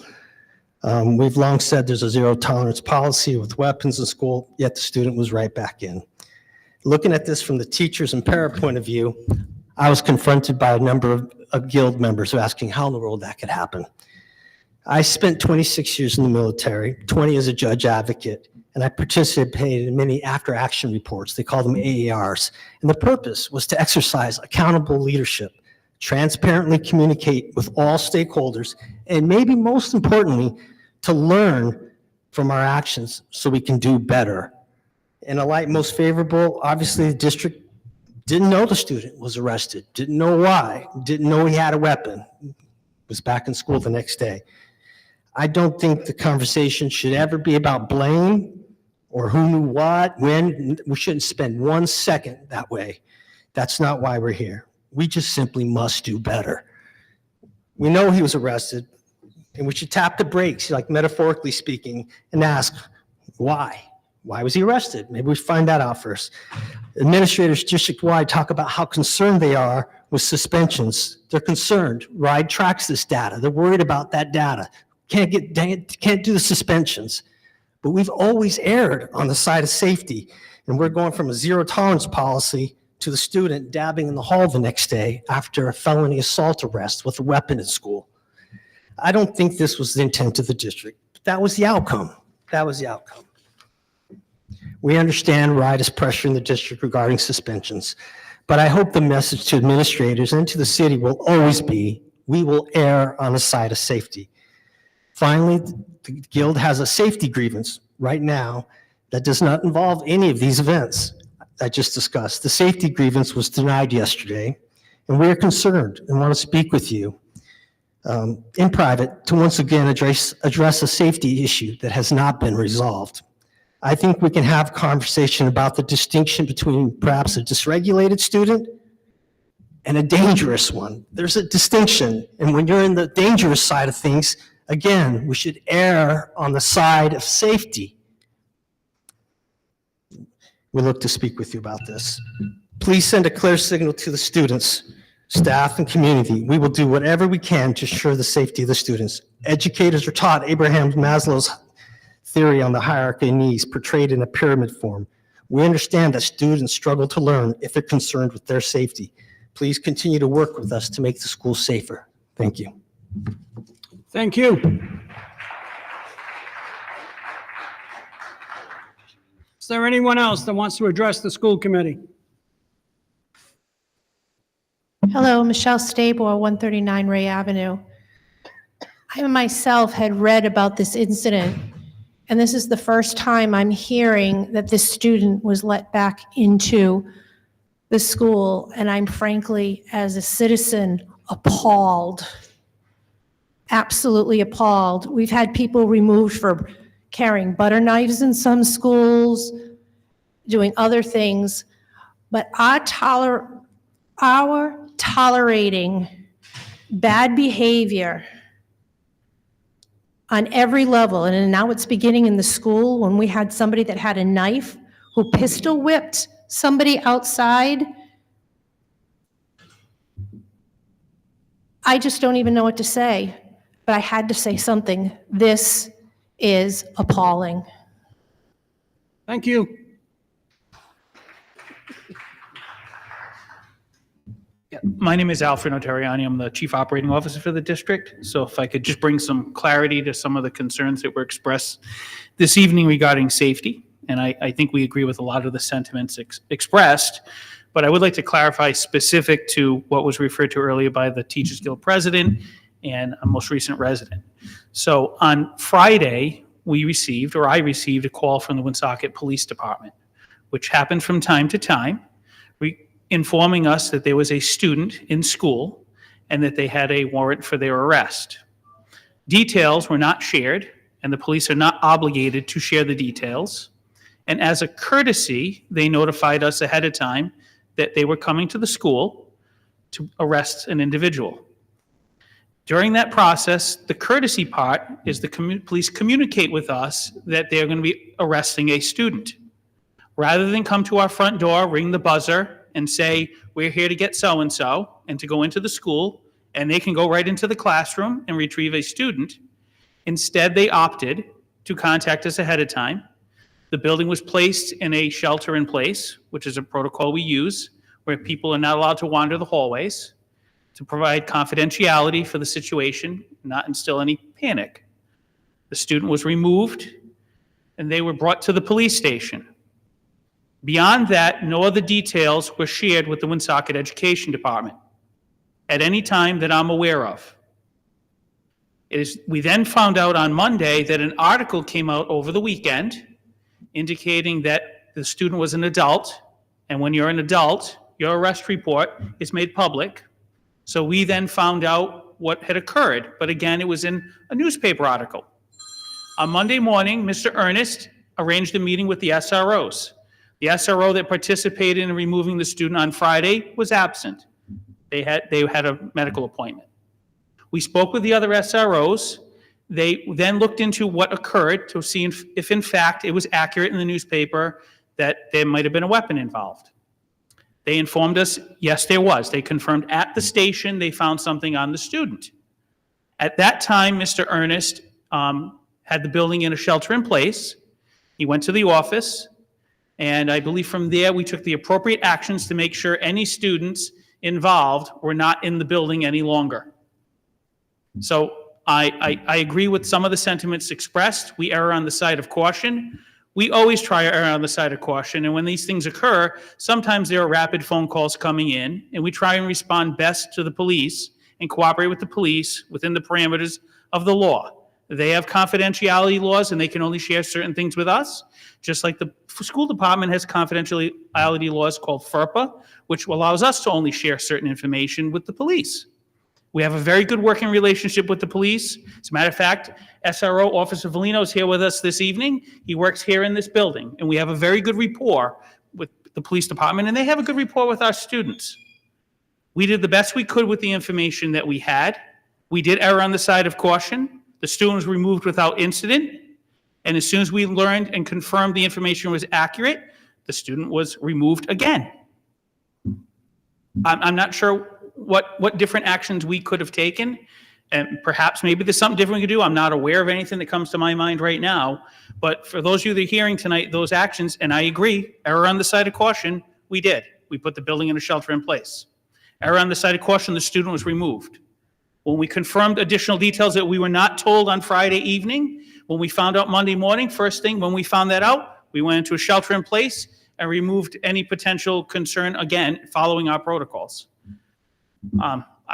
We've long said there's a zero tolerance policy with weapons in school, yet the student was right back in. Looking at this from the teachers and para point of view, I was confronted by a number of guild members asking how in the world that could happen. I spent 26 years in the military, 20 as a judge advocate, and I participated in many after-action reports. They call them AARs. And the purpose was to exercise accountable leadership, transparently communicate with all stakeholders, and maybe most importantly, to learn from our actions so we can do better. In a light most favorable, obviously the district didn't know the student was arrested, didn't know why, didn't know he had a weapon, was back in school the next day. I don't think the conversation should ever be about blame or who knew what, when. We shouldn't spend 1 second that way. That's not why we're here. We just simply must do better. We know he was arrested, and we should tap the brakes, like metaphorically speaking, and ask, why? Why was he arrested? Maybe we find that out first. Administrators district-wide talk about how concerned they are with suspensions. They're concerned. RIDE tracks this data. They're worried about that data. Can't do the suspensions. But we've always erred on the side of safety, and we're going from a zero tolerance policy to the student dabbing in the hall the next day after a felony assault arrest with a weapon in school. I don't think this was the intent of the district, but that was the outcome. That was the outcome. We understand RIDE is pressuring the district regarding suspensions, but I hope the message to administrators and to the city will always be, we will err on the side of safety. Finally, the Guild has a safety grievance right now that does not involve any of these events I just discussed. The safety grievance was denied yesterday, and we are concerned and want to speak with you in private to once again address a safety issue that has not been resolved. I think we can have a conversation about the distinction between perhaps a dysregulated student and a dangerous one. There's a distinction, and when you're in the dangerous side of things, again, we should err on the side of safety. We look to speak with you about this. Please send a clear signal to the students, staff, and community. We will do whatever we can to ensure the safety of the students. Educators are taught Abraham Maslow's theory on the hierarchy of needs portrayed in a pyramid form. We understand that students struggle to learn if they're concerned with their safety. Please continue to work with us to make the school safer. Thank you.
Thank you. Is there anyone else that wants to address the school committee?
Hello, Michelle Stabor, 139 Ray Avenue. I myself had read about this incident, and this is the first time I'm hearing that this student was let back into the school, and I'm frankly, as a citizen, appalled. Absolutely appalled. We've had people removed for carrying butter knives in some schools, doing other things, but our tolerating bad behavior on every level, and now it's beginning in the school when we had somebody that had a knife who pistol whipped somebody outside. I just don't even know what to say, but I had to say something. This is appalling.
Thank you.
My name is Alfred Notariani. I'm the Chief Operating Officer for the district. So if I could just bring some clarity to some of the concerns that were expressed this evening regarding safety. And I think we agree with a lot of the sentiments expressed, but I would like to clarify specific to what was referred to earlier by the Teachers Guild president and a most recent resident. So on Friday, I received a call from the Woonsocket Police Department, which happened from time to time, informing us that there was a student in school and that they had a warrant for their arrest. Details were not shared, and the police are not obligated to share the details. And as a courtesy, they notified us ahead of time that they were coming to the school to arrest an individual. During that process, the courtesy part is the police communicate with us that they're going to be arresting a student. Rather than come to our front door, ring the buzzer, and say, we're here to get so-and-so, and to go into the school, and they can go right into the classroom and retrieve a student. Instead, they opted to contact us ahead of time. The building was placed in a shelter in place, which is a protocol we use, where people are not allowed to wander the hallways, to provide confidentiality for the situation, not instill any panic. The student was removed, and they were brought to the police station. Beyond that, no other details were shared with the Woonsocket Education Department at any time that I'm aware of. We then found out on Monday that an article came out over the weekend indicating that the student was an adult, and when you're an adult, your arrest report is made public. So we then found out what had occurred, but again, it was in a newspaper article. On Monday morning, Mr. Ernest arranged a meeting with the SROs. The SRO that participated in removing the student on Friday was absent. They had a medical appointment. We spoke with the other SROs. They then looked into what occurred to see if in fact it was accurate in the newspaper that there might have been a weapon involved. They informed us, yes, there was. They confirmed at the station they found something on the student. At that time, Mr. Ernest had the building in a shelter in place. He went to the office. And I believe from there, we took the appropriate actions to make sure any students involved were not in the building any longer. So I agree with some of the sentiments expressed. We err on the side of caution. We always try to err on the side of caution. And when these things occur, sometimes there are rapid phone calls coming in, and we try and respond best to the police and cooperate with the police within the parameters of the law. They have confidentiality laws, and they can only share certain things with us, just like the school department has confidentiality laws called FERPA, which allows us to only share certain information with the police. We have a very good working relationship with the police. As a matter of fact, SRO Officer Valino is here with us this evening. He works here in this building, and we have a very good rapport with the police department, and they have a good rapport with our students. We did the best we could with the information that we had. We did err on the side of caution. The student was removed without incident, and as soon as we learned and confirmed the information was accurate, the student was removed again. I'm not sure what different actions we could have taken. And perhaps maybe there's something different we could do. I'm not aware of anything that comes to my mind right now. But for those of you that are hearing tonight, those actions, and I agree, error on the side of caution, we did. We put the building in a shelter in place. Error on the side of caution, the student was removed. When we confirmed additional details that we were not told on Friday evening, when we found out Monday morning, first thing, when we found that out, we went into a shelter in place and removed any potential concern, again, following our protocols.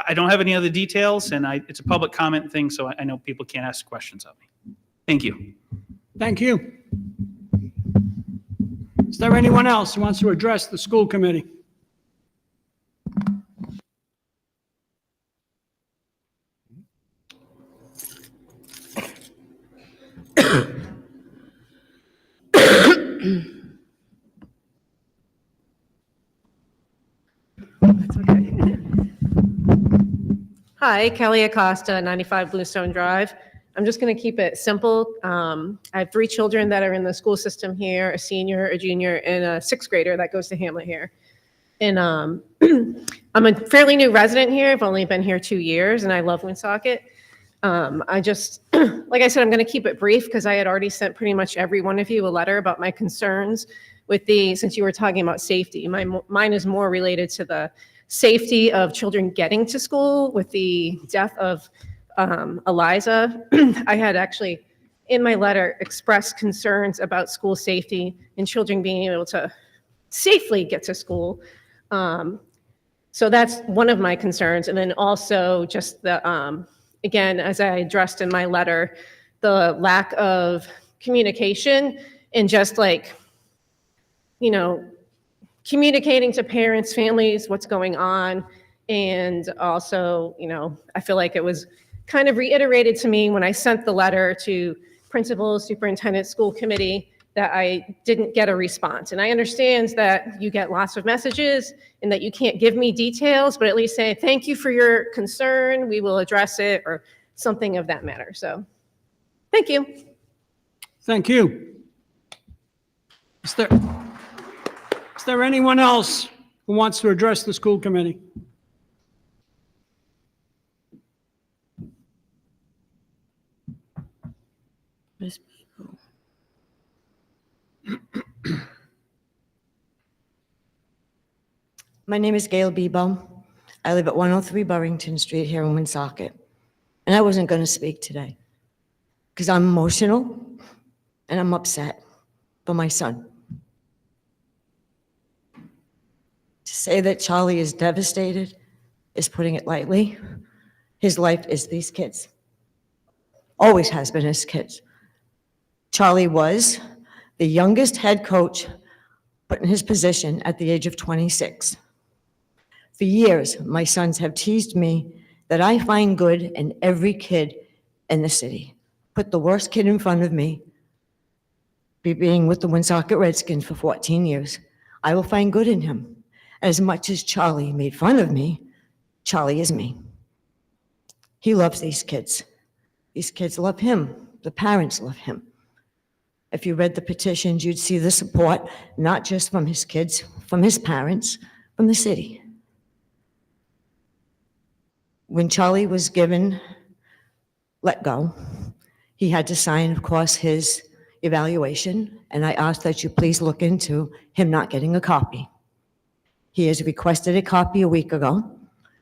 I don't have any other details, and it's a public comment thing, so I know people can't ask questions of me. Thank you.
Thank you. Is there anyone else who wants to address the school committee?
Hi, Kelly Acosta, 95 Bluestone Drive. I'm just going to keep it simple. I have 3 children that are in the school system here, a senior, a junior, and a 6th grader that goes to Hamlet here. And I'm a fairly new resident here. I've only been here 2 years, and I love Woonsocket. I just, like I said, I'm going to keep it brief because I had already sent pretty much every one of you a letter about my concerns with since you were talking about safety. Mine is more related to the safety of children getting to school with the death of Eliza. I had actually, in my letter, expressed concerns about school safety and children being able to safely get to school. So that's one of my concerns. And then also just the, again, as I addressed in my letter, the lack of communication and just like, you know, communicating to parents, families, what's going on. And also, you know, I feel like it was kind of reiterated to me when I sent the letter to principals, superintendent, school committee, that I didn't get a response. And I understand that you get lots of messages and that you can't give me details, but at least say, thank you for your concern, we will address it, or something of that matter. So, thank you.
Thank you. Is there anyone else who wants to address the school committee?
My name is Gail Bebo. I live at 103 Burrington Street here in Woonsocket. And I wasn't going to speak today because I'm emotional and I'm upset for my son. To say that Charlie is devastated is putting it lightly. His life is these kids. Always has been his kids. Charlie was the youngest head coach put in his position at the age of 26. For years, my sons have teased me that I find good in every kid in the city. Put the worst kid in front of me, being with the Woonsocket Redskins for 14 years. I will find good in him. As much as Charlie made fun of me, Charlie is me. He loves these kids. These kids love him. The parents love him. If you read the petitions, you'd see the support, not just from his kids, from his parents, from the city. When Charlie was let go, he had to sign, of course, his evaluation, and I asked that you please look into him not getting a copy. He has requested a copy a week ago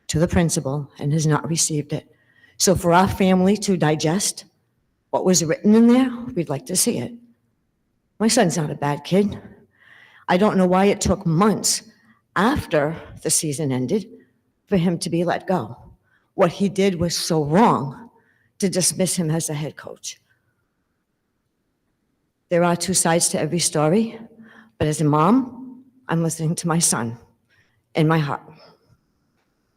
to the principal and has not received it. So for our family to digest what was written in there, we'd like to see it. My son's not a bad kid. I don't know why it took months after the season ended for him to be let go. What he did was so wrong to dismiss him as a head coach. There are 2 sides to every story, but as a mom, I'm listening to my son in my heart.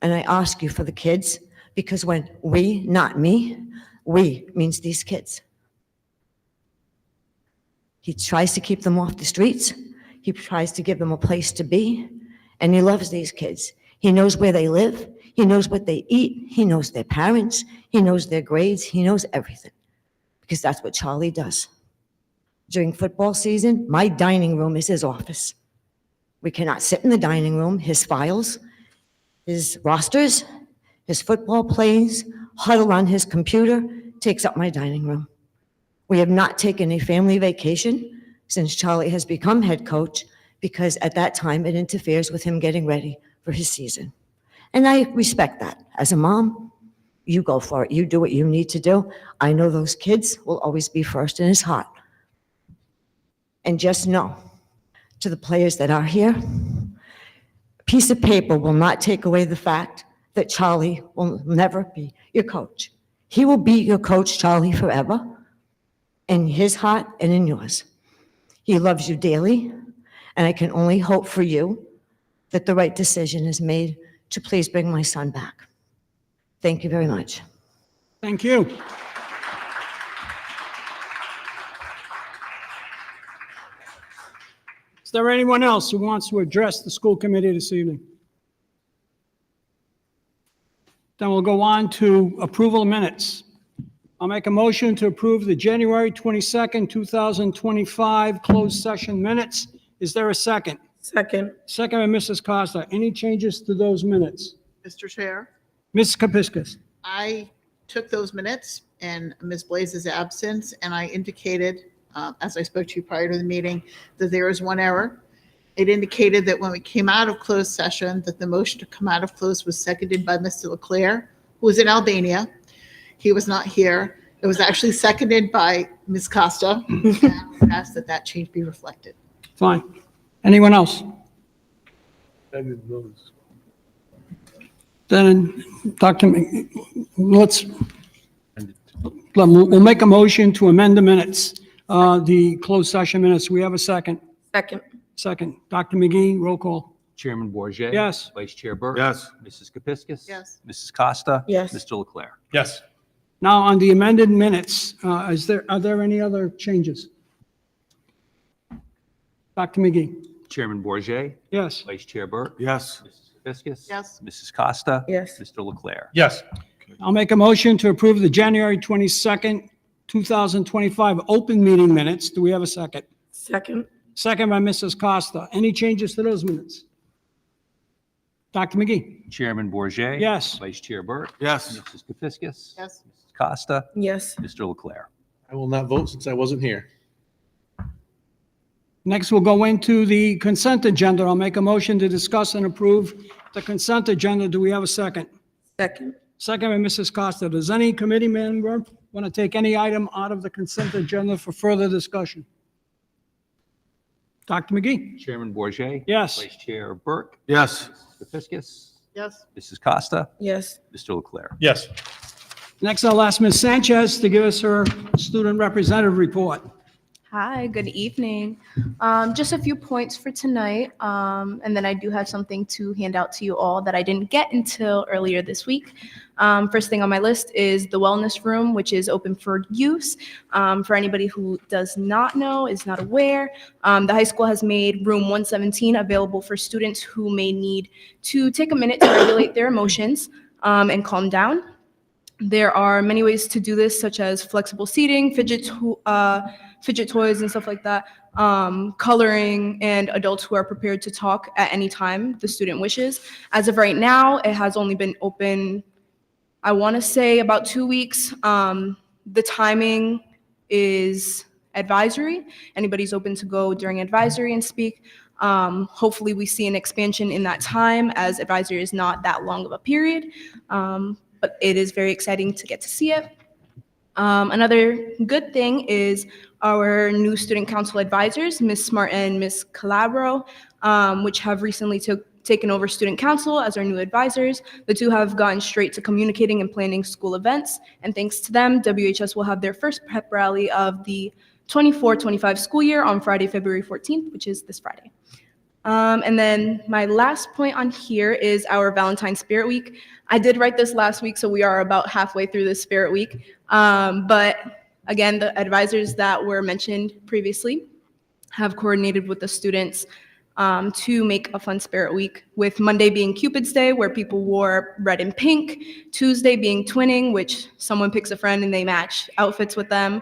And I ask you for the kids, because when we, not me, we means these kids. He tries to keep them off the streets. He tries to give them a place to be, and he loves these kids. He knows where they live. He knows what they eat. He knows their parents. He knows their grades. He knows everything, because that's what Charlie does. During football season, my dining room is his office. We cannot sit in the dining room. His files, his rosters, his football plays huddle on his computer, takes up my dining room. We have not taken a family vacation since Charlie has become head coach because at that time it interferes with him getting ready for his season. And I respect that. As a mom, you go for it. You do what you need to do. I know those kids will always be first in his heart. And just know, to the players that are here, a piece of paper will not take away the fact that Charlie will never be your coach. He will be your coach, Charlie, forever, in his heart and in yours. He loves you dearly, and I can only hope for you that the right decision is made to please bring my son back. Thank you very much.
Thank you. Is there anyone else who wants to address the school committee this evening? Then we'll go on to approval of minutes. I'll make a motion to approve the January 22nd, 2025 closed session minutes. Is there a second?
Second.
Second by Mrs. Costa. Any changes to those minutes?
Mr. Chair,
Ms. Kepiscus.
I took those minutes in Ms. Blaze's absence, and I indicated, as I spoke to you prior to the meeting, that there is one error. It indicated that when we came out of closed session, that the motion to come out of closed was seconded by Mr. Leclerc, who was in Albania. He was not here. It was actually seconded by Ms. Costa. And I would ask that that change be reflected.
Fine. Anyone else? Then, we'll make a motion to amend the minutes, the closed session minutes. We have a second.
Second.
Second. Dr. McGee, roll call.
Chairman Bourget,
Yes.
Vice Chair Burke.
Yes.
Mrs. Kepiscus.
Yes.
Mrs. Costa.
Yes.
Mr. Leclerc.
Yes.
Now, on the amended minutes, are there any other changes? Dr. McGee?
Chairman Bourget,
Yes.
Vice Chair Burke.
Yes.
Mrs. Kepiscus.
Yes.
Mrs. Costa.
Yes.
Mr. Leclerc.
Yes.
I'll make a motion to approve the January 22nd, 2025 open meeting minutes. Do we have a second?
Second.
Second by Mrs. Costa. Any changes to those minutes? Dr. McGee?
Chairman Bourget.
Yes.
Vice Chair Burke.
Yes.
Mrs. Kepiscus.
Yes.
Mrs. Costa.
Yes.
Mr. Leclerc.
I will not vote since I wasn't here.
Next, we'll go into the consent agenda. I'll make a motion to discuss and approve the consent agenda. Do we have a second?
Second.
Second by Mrs. Costa. Does any committee member want to take any item out of the consent agenda for further discussion? Dr. McGee?
Chairman Bourget.
Yes.
Vice Chair Burke.
Yes.
Mrs. Kepiscus.
Yes.
Mrs. Costa.
Yes.
Mr. Leclerc.
Yes.
Next, I'll ask Ms. Sanchez to give us her student representative report.
Hi, good evening. Just a few points for tonight, and then I do have something to hand out to you all that I didn't get until earlier this week. First thing on my list is the wellness room, which is open for use. For anybody who does not know, is not aware, the high school has made room 117 available for students who may need to take a minute to regulate their emotions and calm down. There are many ways to do this, such as flexible seating, fidget toys and stuff like that, coloring, and adults who are prepared to talk at any time the student wishes. As of right now, it has only been open, I want to say, about 2 weeks. The timing is advisory. Anybody's open to go during advisory and speak. Hopefully we see an expansion in that time, as advisory is not that long of a period, but it is very exciting to get to see it. Another good thing is our new student council advisors, Ms. Smart and Ms. Calabro, which have recently taken over student council as our new advisors. The two have gotten straight to communicating and planning school events, and thanks to them, WHS will have their first pep rally of the 24-25 school year on Friday, February 14th, which is this Friday. And then my last point on here is our Valentine's Spirit Week. I did write this last week, so we are about halfway through the Spirit Week. But again, the advisors that were mentioned previously have coordinated with the students to make a fun Spirit Week, with Monday being Cupid's Day, where people wore red and pink, Tuesday being Twinning, which someone picks a friend and they match outfits with them.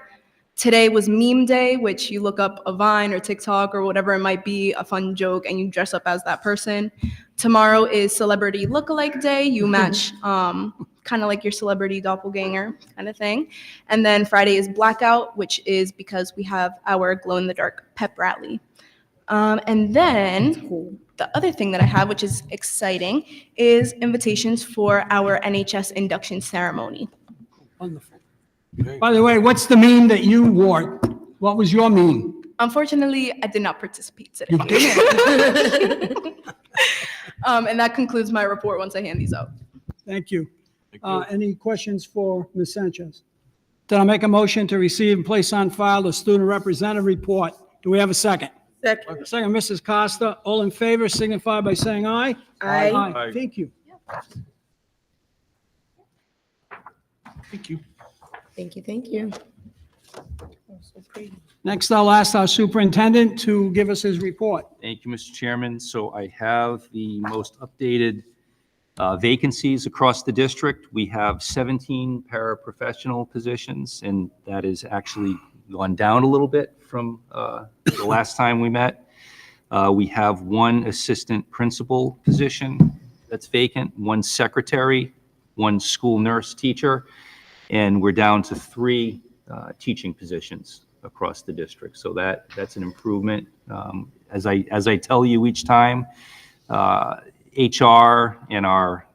Today was Meme Day, which you look up a Vine or TikTok or whatever it might be, a fun joke, and you dress up as that person. Tomorrow is Celebrity Lookalike Day. You match kind of like your celebrity doppelganger kind of thing. And then Friday is blackout, which is because we have our glow in the dark pep rally. And then the other thing that I have, which is exciting, is invitations for our NHS induction ceremony.
Wonderful. By the way, what's the meme that you wore? What was your meme?
Unfortunately, I did not participate today.
You didn't?
And that concludes my report once I hand these out.
Thank you. Any questions for Ms. Sanchez? Then I'll make a motion to receive and place on file the student representative report. Do we have a second?
Second.
Second, Mrs. Costa. All in favor signify by saying aye.
Aye.
Aye. Thank you.
Thank you.
Thank you, thank you.
Next, I'll ask our superintendent to give us his report.
Thank you, Mr. Chairman. So I have the most updated vacancies across the district. We have 17 paraprofessional positions, and that is actually gone down a little bit from the last time we met. We have one assistant principal position that's vacant, one secretary, one school nurse teacher, and we're down to 3 teaching positions across the district. So that's an improvement. As I tell you each time, HR and our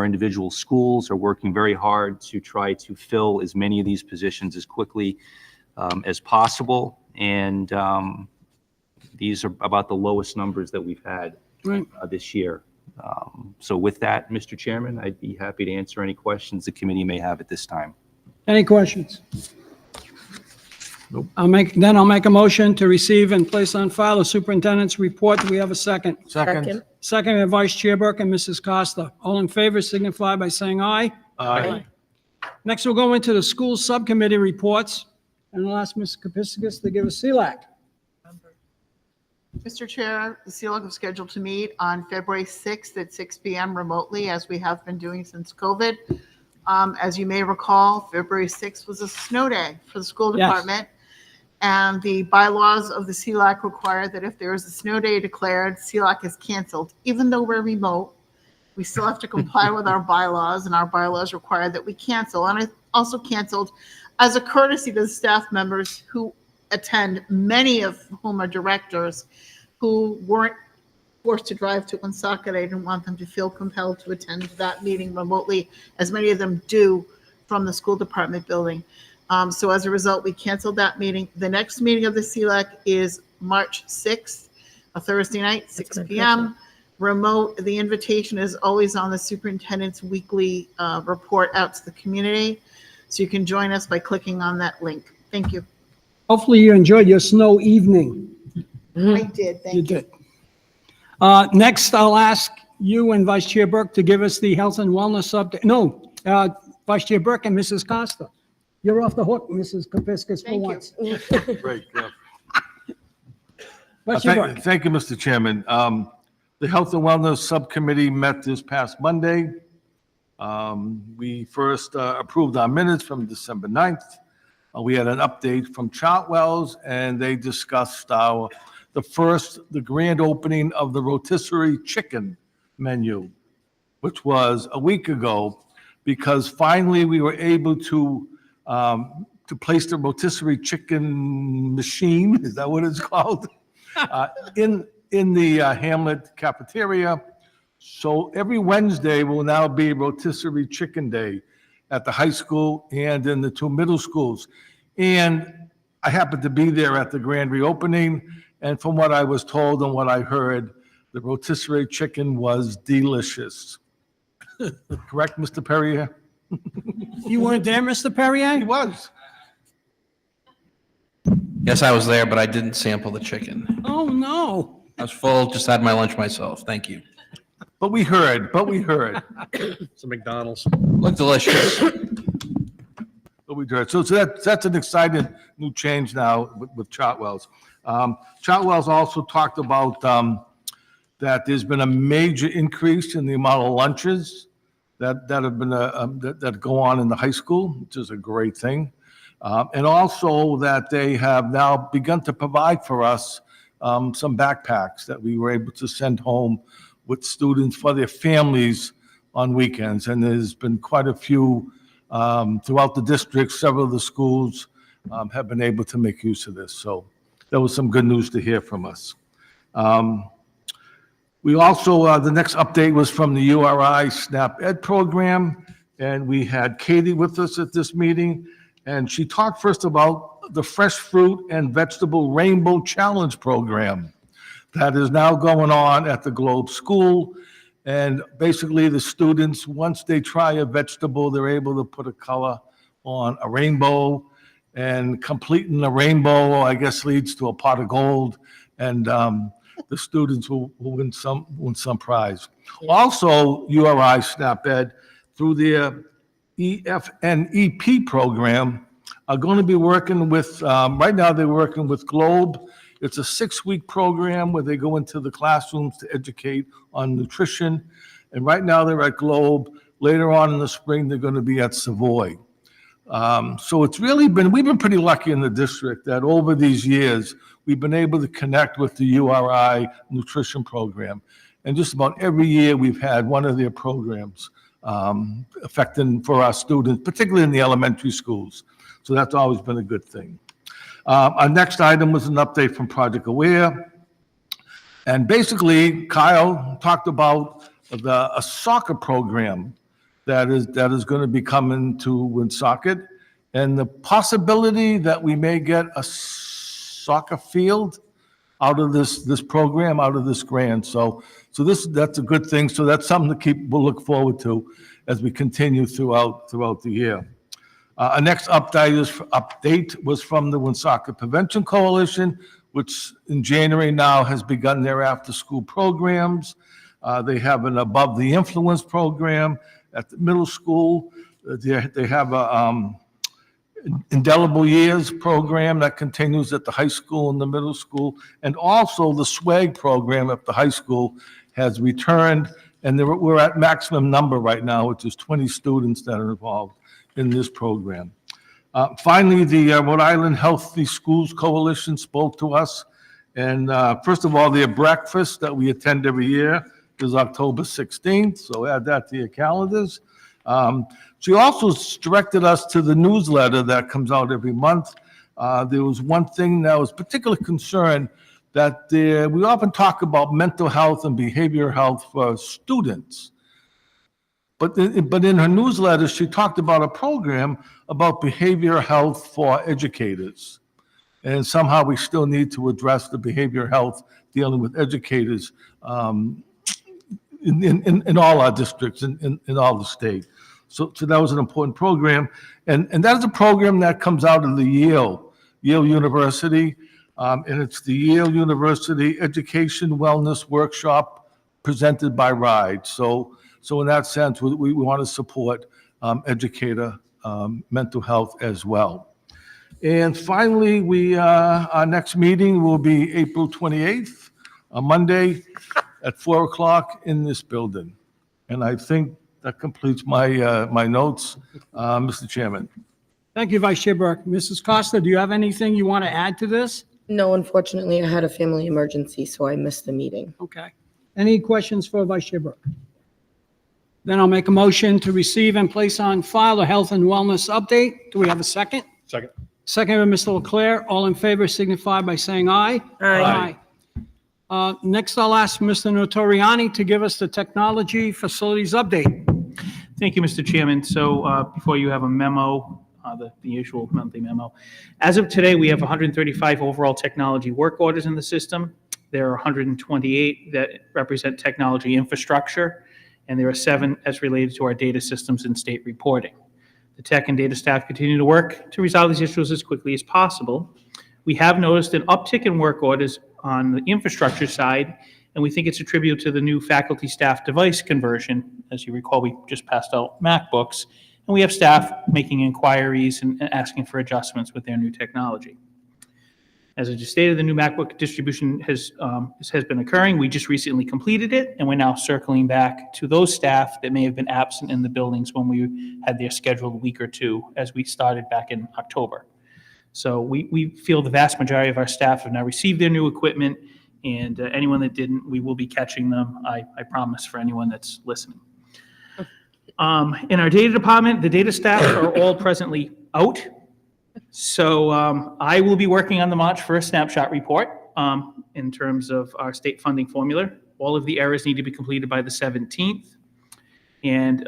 individual schools are working very hard to try to fill as many of these positions as quickly as possible. And these are about the lowest numbers that we've had this year. So with that, Mr. Chairman, I'd be happy to answer any questions the committee may have at this time.
Any questions?
Nope.
I'll make a motion to receive and place on file the superintendent's report. Do we have a second?
Second.
Second, by Vice Chair Burke and Mrs. Costa. All in favor signify by saying aye.
Aye.
Next, we'll go into the school subcommittee reports, and I'll ask Ms. Kapiskas to give a CLAC.
Mr. Chair, the CLOC is scheduled to meet on February 6th at 6 p.m. remotely, as we have been doing since COVID. As you may recall, February 6th was a snow day for the school
Yes.
department. And the bylaws of the CLAC require that if there is a snow day declared, CLAC is canceled. Even though we're remote, we still have to comply with our bylaws, and our bylaws require that we cancel. And I also canceled as a courtesy to the staff members who attend, many of whom are directors, who weren't forced to drive to Woonsocket. I didn't want them to feel compelled to attend that meeting remotely, as many of them do from the school department building. So as a result, we canceled that meeting. The next meeting of the CLAC is March 6th, a Thursday night, 6 p.m. Remote. The invitation is always on the superintendent's weekly report out to the community. So you can join us by clicking on that link. Thank you.
Hopefully you enjoyed your snow evening.
I did. Thank you.
did. Next, I'll ask you and Vice Chair Burke to give us the health and wellness update. No, Vice Chair Burke and Mrs. Costa. You're off the hook, Mrs. Kapiskas, for once.
Great.
Vice Chair Burke.
Thank you, Mr. Chairman. The Health and Wellness Subcommittee met this past Monday. We first approved our minutes from December 9th. We had an update from Chartwell's, and they discussed the grand opening of the rotisserie chicken menu, which was a week ago, because finally we were able to place the rotisserie chicken machine, is that what it's called? In the Hamlet cafeteria. So every Wednesday will now be rotisserie chicken day at the high school and in the 2 middle schools. And I happened to be there at the grand reopening, and from what I was told and what I heard, the rotisserie chicken was delicious. Correct, Mr. Perrier?
You weren't there, Mr. Perrier?
He was.
Yes, I was there, but I didn't sample the chicken.
Oh, no.
I was full, just had my lunch myself. Thank you.
But we heard.
It's a McDonald's. Looked delicious.
But we heard. So that's an exciting new change now with Chartwell's. Chartwell's also talked about that there's been a major increase in the amount of lunches that have been that go on in the high school, which is a great thing. And also that they have now begun to provide for us some backpacks that we were able to send home with students for their families on weekends. And there's been quite a few throughout the district. Several of the schools have been able to make use of this. So that was some good news to hear from us. We also, the next update was from the URI SNAP Ed program, and we had Katie with us at this meeting, and she talked first about the Fresh Fruit and Vegetable Rainbow Challenge program that is now going on at the Globe School. And basically, the students, once they try a vegetable, they're able to put a color on a rainbow, and completing the rainbow, I guess, leads to a pot of gold, and the students will win some prize. Also, URI SNAP Ed, through their EFNEP program, are going to be working with, right now they're working with Globe. It's a 6-week program where they go into the classrooms to educate on nutrition. And right now they're at Globe. Later on in the spring, they're going to be at Savoy. So it's really been, we've been pretty lucky in the district that over these years, we've been able to connect with the URI nutrition program. And just about every year, we've had one of their programs affecting for our students, particularly in the elementary schools. So that's always been a good thing. Our next item was an update from Project Aware. And basically, Kyle talked about a soccer program that is going to be coming to Woonsocket, and the possibility that we may get a soccer field out of this program, out of this grant. So that's a good thing. So that's something we'll look forward to as we continue throughout the year. Our next update was from the Woonsocket Prevention Coalition, which in January now has begun their after-school programs. They have an Above the Influence program at the middle school. They have a Indelible Years program that continues at the high school and the middle school. And also the SWAG program at the high school has returned, and we're at maximum number right now, which is 20 students that are involved in this program. Finally, the Rhode Island Healthy Schools Coalition spoke to us. And first of all, their breakfast that we attend every year is October 16th, so add that to your calendars. She also directed us to the newsletter that comes out every month. There was one thing that was particularly concerned, that we often talk about mental health and behavioral health for students. But in her newsletter, she talked about a program about behavioral health for educators. And somehow we still need to address the behavioral health dealing with educators in all our districts, in all the state. So that was an important program. And that is a program that comes out of the Yale University. And it's the Yale University Education Wellness Workshop presented by RIDE. So in that sense, we want to support educator mental health as well. And finally, our next meeting will be April 28th, a Monday at 4 o'clock in this building. And I think that completes my notes, Mr. Chairman.
Thank you, Vice Chair Burke. Mrs. Costa, do you have anything you want to add to this?
No, unfortunately, I had a family emergency, so I missed the meeting.
Okay. Any questions for Vice Chair Burke? Then I'll make a motion to receive and place on file the health and wellness update. Do we have a second?
Second.
Second by Mr. Leclerc. All in favor signify by saying aye.
Aye.
Next, I'll ask Mr. Notoriani to give us the technology facilities update.
Thank you, Mr. Chairman. So before you have a memo, the usual monthly memo. As of today, we have 135 overall technology work orders in the system. There are 128 that represent technology infrastructure, and there are 7 as related to our data systems and state reporting. The tech and data staff continue to work to resolve these issues as quickly as possible. We have noticed an uptick in work orders on the infrastructure side, and we think it's attributed to the new faculty staff device conversion. As you recall, we just passed out MacBooks, and we have staff making inquiries and asking for adjustments with their new technology. As I just stated, the new MacBook distribution has been occurring. We just recently completed it, and we're now circling back to those staff that may have been absent in the buildings when we had their scheduled week or two as we started back in October. So we feel the vast majority of our staff have now received their new equipment, and anyone that didn't, we will be catching them, I promise, for anyone that's listening. In our data department, the data staff are all presently out. So I will be working on the March 1st snapshot report in terms of our state funding formula. All of the errors need to be completed by the 17th. And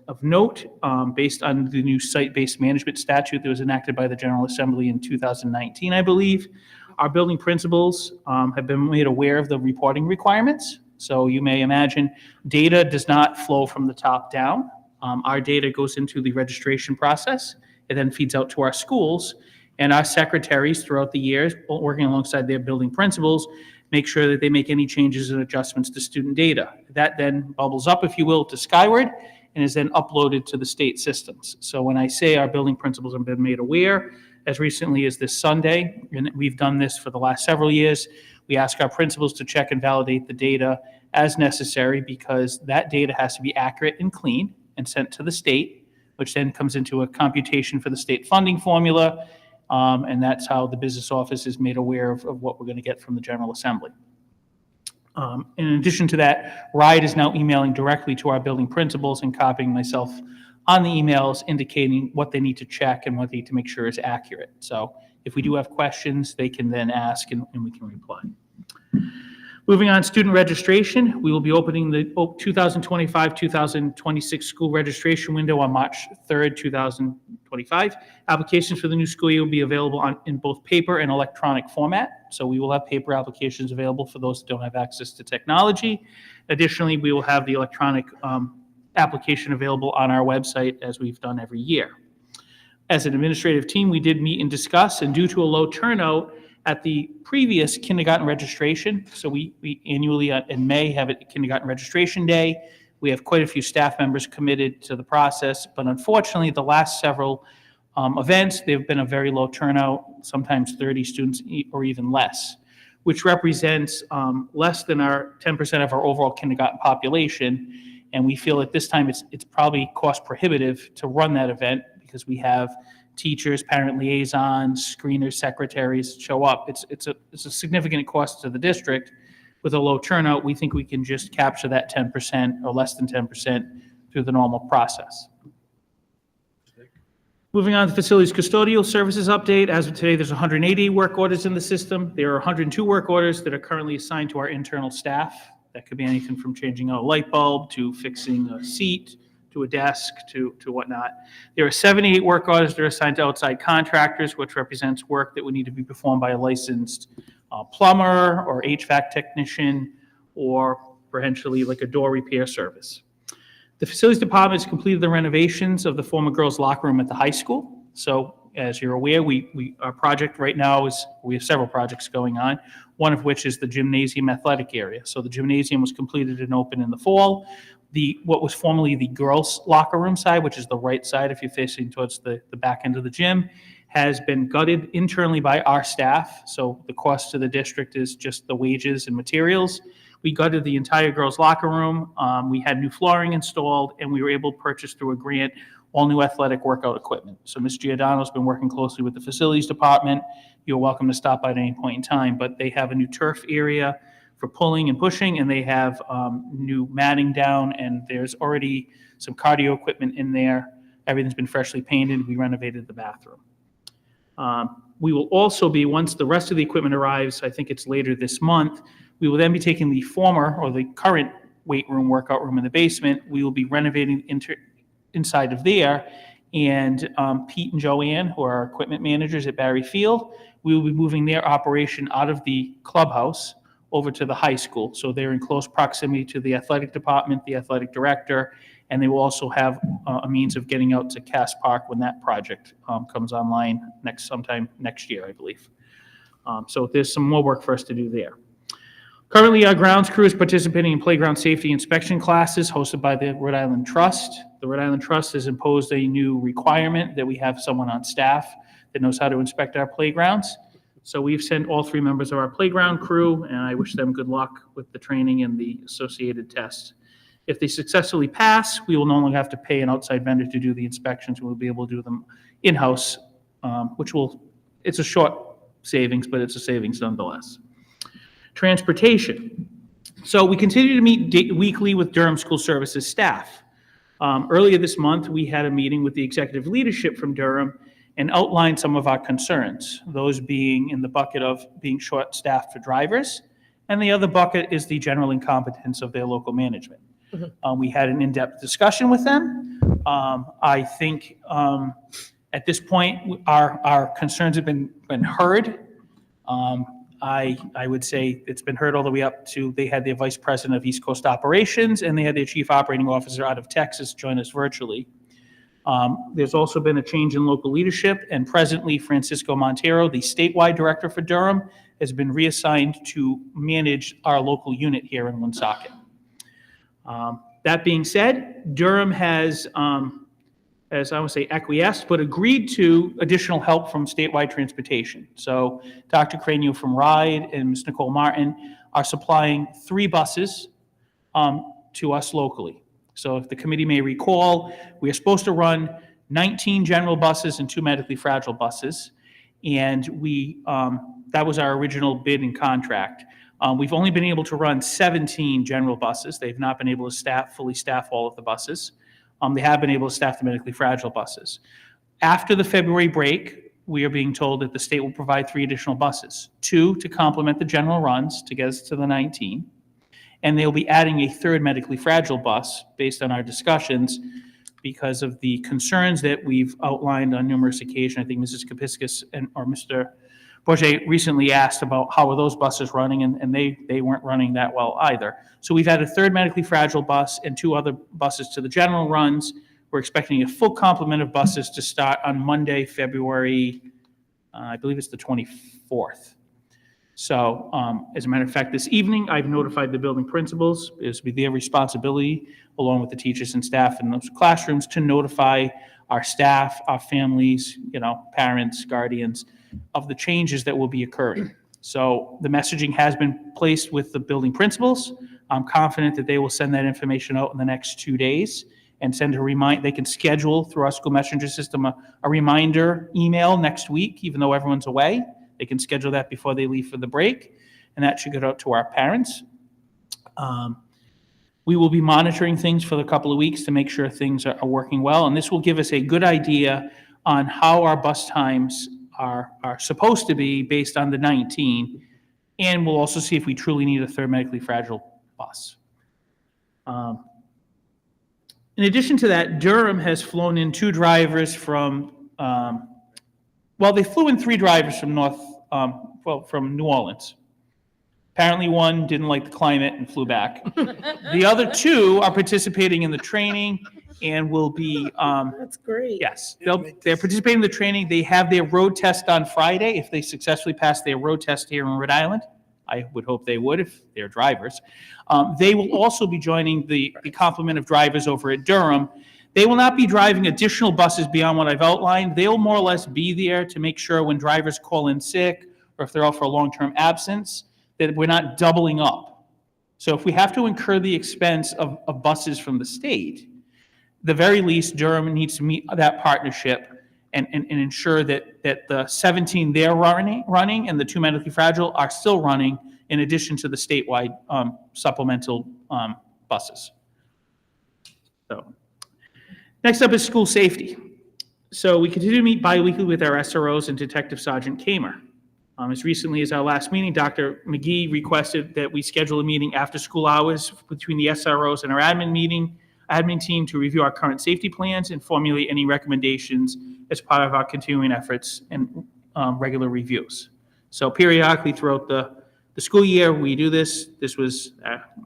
of note, based on the new site-based management statute that was enacted by the General Assembly in 2019, I believe, our building principals have been made aware of the reporting requirements. So you may imagine data does not flow from the top down. Our data goes into the registration process. It then feeds out to our schools, and our secretaries throughout the years, working alongside their building principals, make sure that they make any changes and adjustments to student data. That then bubbles up, if you will, to Skyward and is then uploaded to the state systems. So when I say our building principals have been made aware, as recently as this Sunday, and we've done this for the last several years, we ask our principals to check and validate the data as necessary, because that data has to be accurate and clean and sent to the state, which then comes into a computation for the state funding formula. And that's how the business office is made aware of what we're going to get from the General Assembly. In addition to that, RIDE is now emailing directly to our building principals and copying myself on the emails, indicating what they need to check and what they need to make sure is accurate. So if we do have questions, they can then ask and we can reply. Moving on, student registration. We will be opening the 2025-2026 school registration window on March 3rd, 2025. Applications for the new school year will be available in both paper and electronic format. So we will have paper applications available for those that don't have access to technology. Additionally, we will have the electronic application available on our website, as we've done every year. As an administrative team, we did meet and discuss, and due to a low turnout at the previous kindergarten registration, so we annually in May have a kindergarten registration day. We have quite a few staff members committed to the process, but unfortunately, the last several events, they've been a very low turnout, sometimes 30 students or even less, which represents less than our 10% of our overall kindergarten population. And we feel at this time it's probably cost prohibitive to run that event, because we have teachers, parent liaisons, screeners, secretaries show up. It's a significant cost to the district. With a low turnout, we think we can just capture that 10% or less than 10% through the normal process. Moving on to facilities custodial services update. As of today, there's 180 work orders in the system. There are 102 work orders that are currently assigned to our internal staff. That could be anything from changing out a light bulb to fixing a seat, to a desk, to whatnot. There are 78 work orders that are assigned to outside contractors, which represents work that would need to be performed by a licensed plumber or HVAC technician, or potentially like a door repair service. The facilities department has completed the renovations of the former girls' locker room at the high school. So as you're aware, our project right now is, we have several projects going on, one of which is the gymnasium athletic area. So the gymnasium was completed and open in the fall. What was formerly the girls' locker room side, which is the right side if you're facing towards the back end of the gym, has been gutted internally by our staff. So the cost to the district is just the wages and materials. We gutted the entire girls' locker room. We had new flooring installed, and we were able to purchase through a grant all new athletic workout equipment. So Ms. Giordano's been working closely with the facilities department. You're welcome to stop by at any point in time, but they have a new turf area for pulling and pushing, and they have new matting down, and there's already some cardio equipment in there. Everything's been freshly painted. We renovated the bathroom. We will also be, once the rest of the equipment arrives, I think it's later this month, we will then be taking the former or the current weight room, workout room in the basement. We will be renovating inside of there, and Pete and Joanne, who are our equipment managers at Barry Field, we will be moving their operation out of the clubhouse over to the high school. So they're in close proximity to the athletic department, the athletic director, and they will also have a means of getting out to Cass Park when that project comes online sometime next year, I believe. So there's some more work for us to do there. Currently, our grounds crew is participating in playground safety inspection classes hosted by the Rhode Island Trust. The Rhode Island Trust has imposed a new requirement that we have someone on staff that knows how to inspect our playgrounds. So we've sent all 3 members of our playground crew, and I wish them good luck with the training and the associated tests. If they successfully pass, we will no longer have to pay an outside vendor to do the inspections. We'll be able to do them in-house, it's a short savings, but it's a savings nonetheless. Transportation. So we continue to meet weekly with Durham School Services staff. Earlier this month, we had a meeting with the executive leadership from Durham and outlined some of our concerns, those being in the bucket of being short-staffed for drivers, and the other bucket is the general incompetence of their local management. We had an in-depth discussion with them. I think at this point, our concerns have been heard. I would say it's been heard all the way up to, they had their vice president of East Coast operations and they had their chief operating officer out of Texas join us virtually. There's also been a change in local leadership, and presently Francisco Montero, the statewide director for Durham, has been reassigned to manage our local unit here in Woonsocket. That being said, Durham has, as I would say, acquiesced, but agreed to additional help from statewide transportation. So Dr. Cranio from RIDE and Ms. Nicole Martin are supplying 3 buses to us locally. So if the committee may recall, we are supposed to run 19 general buses and 2 medically fragile buses. And that was our original bid and contract. We've only been able to run 17 general buses. They've not been able to fully staff all of the buses. They have been able to staff the medically fragile buses. After the February break, we are being told that the state will provide 3 additional buses, 2 to complement the general runs to get us to the 19. And they'll be adding a 3rd medically fragile bus based on our discussions because of the concerns that we've outlined on numerous occasions. I think Mrs. Kapiskis or Mr. Bourget recently asked about how are those buses running, and they weren't running that well either. So we've had a 3rd medically fragile bus and 2 other buses to the general runs. We're expecting a full complement of buses to start on Monday, February, I believe it's the 24th. So as a matter of fact, this evening, I've notified the building principals. It's their responsibility, along with the teachers and staff in those classrooms, to notify our staff, our families, parents, guardians, of the changes that will be occurring. So the messaging has been placed with the building principals. I'm confident that they will send that information out in the next 2 days and send they can schedule through our school messenger system a reminder email next week, even though everyone's away. They can schedule that before they leave for the break, and that should get out to our parents. We will be monitoring things for a couple of weeks to make sure things are working well, and this will give us a good idea on how our bus times are supposed to be based on the 19, and we'll also see if we truly need a 3rd medically fragile bus. In addition to that, Durham has flown in 2 drivers from, they flew in 3 drivers from from New Orleans. Apparently one didn't like the climate and flew back. The other 2 are participating in the training and will be,
That's great.
yes, they're participating in the training. They have their road test on Friday. If they successfully pass their road test here in Rhode Island, I would hope they would if they're drivers. They will also be joining the complement of drivers over at Durham. They will not be driving additional buses beyond what I've outlined. They'll more or less be there to make sure when drivers call in sick or if they're out for a long-term absence, that we're not doubling up. So if we have to incur the expense of buses from the state, the very least, Durham needs to meet that partnership and ensure that the 17 they're running and the 2 medically fragile are still running in addition to the statewide supplemental buses. So next up is school safety. So we continue to meet biweekly with our SROs and Detective Sergeant Kamer. As recently as our last meeting, Dr. McGee requested that we schedule a meeting after school hours between the SROs and our admin team to review our current safety plans and formulate any recommendations as part of our continuing efforts and regular reviews. So periodically throughout the school year, we do this. This was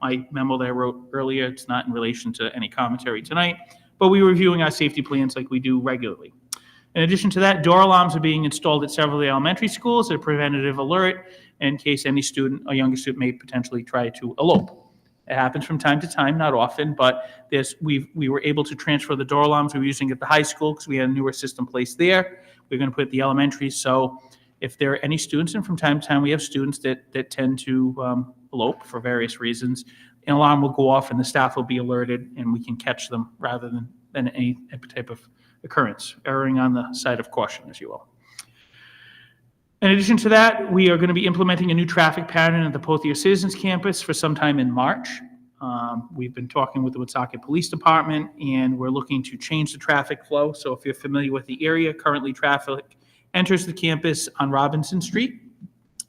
my memo that I wrote earlier. It's not in relation to any commentary tonight, but we're reviewing our safety plans like we do regularly. In addition to that, door alarms are being installed at several of the elementary schools as a preventative alert in case any student or younger student may potentially try to elope. It happens from time to time, not often, but we were able to transfer the door alarms we were using at the high school because we had a newer system placed there. We're going to put it at the elementary. So if there are any students, and from time to time we have students that tend to elope for various reasons, an alarm will go off and the staff will be alerted and we can catch them rather than any type of occurrence, erring on the side of caution, as you will. In addition to that, we are going to be implementing a new traffic pattern at the Pothier Citizens Campus for sometime in March. We've been talking with the Woonsocket Police Department, and we're looking to change the traffic flow. So if you're familiar with the area, currently traffic enters the campus on Robinson Street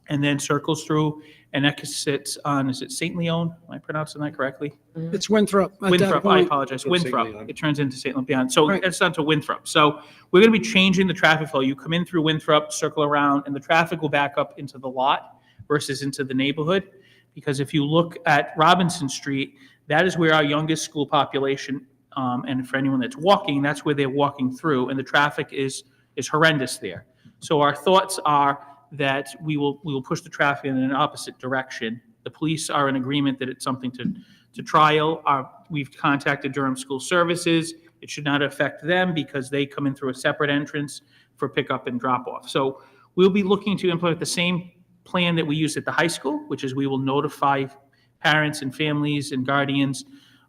and then circles through and exits on, is it St. Leon? Am I pronouncing that correctly?
It's Winthrop. at that
Winthrop, I
point.
apologize,
Towards St.
Winthrop.
Leon.
It turns into St. Leon. So
Right.
it's on to Winthrop. So we're going to be changing the traffic flow. You come in through Winthrop, circle around, and the traffic will back up into the lot versus into the neighborhood. Because if you look at Robinson Street, that is where our youngest school population, and for anyone that's walking, that's where they're walking through, and the traffic is horrendous there. So our thoughts are that we will push the traffic in an opposite direction. The police are in agreement that it's something to trial. We've contacted Durham School Services. It should not affect them because they come in through a separate entrance for pickup and drop off. So we'll be looking to implement the same plan that we used at the high school, which is we will notify parents and families and guardians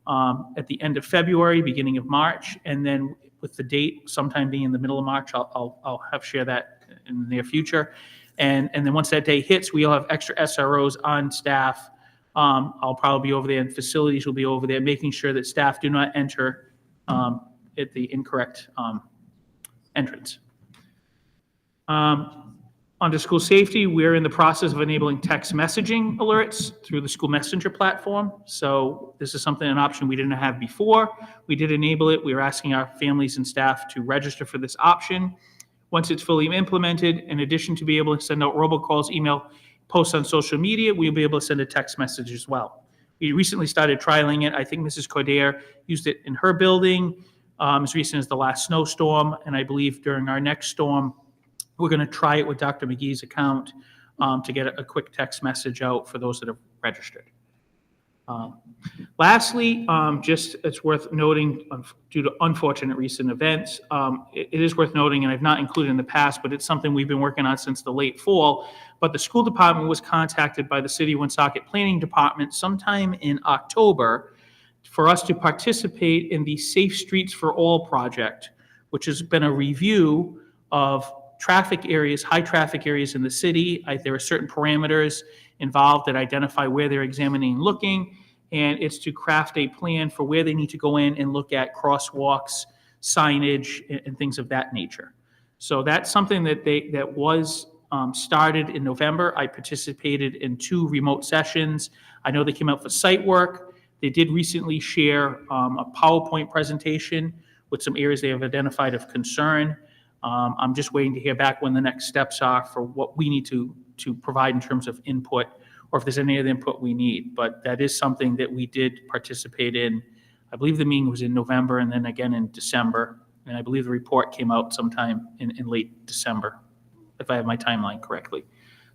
at the end of February, beginning of March, and then with the date sometime being in the middle of March, I'll have share that in the near future. And then once that day hits, we'll have extra SROs on staff. I'll probably be over there, and facilities will be over there, making sure that staff do not enter at the incorrect entrance. Under school safety, we're in the process of enabling text messaging alerts through the school messenger platform. So this is something, an option we didn't have before. We did enable it. We are asking our families and staff to register for this option. Once it's fully implemented, in addition to be able to send out robocalls, email, posts on social media, we'll be able to send a text message as well. We recently started trialing it. I think Mrs. Cordair used it in her building as recent as the last snowstorm, and I believe during our next storm, we're going to try it with Dr. McGee's account to get a quick text message out for those that have registered. Lastly, just it's worth noting, due to unfortunate recent events, it is worth noting, and I've not included in the past, but it's something we've been working on since the late fall, but the school department was contacted by the City of Woonsocket Planning Department sometime in October for us to participate in the Safe Streets for All project, which has been a review of traffic areas, high traffic areas in the city. There are certain parameters involved that identify where they're examining and looking, and it's to craft a plan for where they need to go in and look at crosswalks, signage, and things of that nature. So that's something that was started in November. I participated in 2 remote sessions. I know they came out for site work. They did recently share a PowerPoint presentation with some areas they have identified of concern. I'm just waiting to hear back when the next steps are for what we need to provide in terms of input, or if there's any other input we need. But that is something that we did participate in. I believe the meeting was in November and then again in December. And I believe the report came out sometime in late December, if I have my timeline correctly.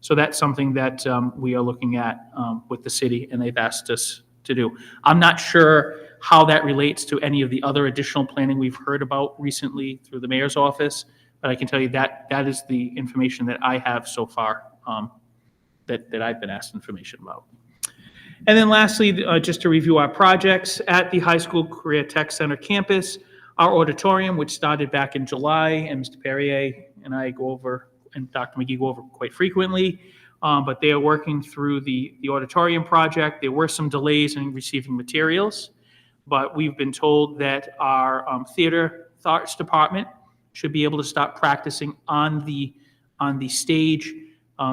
So that's something that we are looking at with the city, and they've asked us to do. I'm not sure how that relates to any of the other additional planning we've heard about recently through the mayor's office, but I can tell you that that is the information that I have so far that I've been asked information about. And then lastly, just to review our projects at the High School Career Tech Center campus, our auditorium, which started back in July, and Mr. Perrier and I go over, and Dr. McGee go over quite frequently, but they are working through the auditorium project. There were some delays in receiving materials, but we've been told that our theater arts department should be able to start practicing on the stage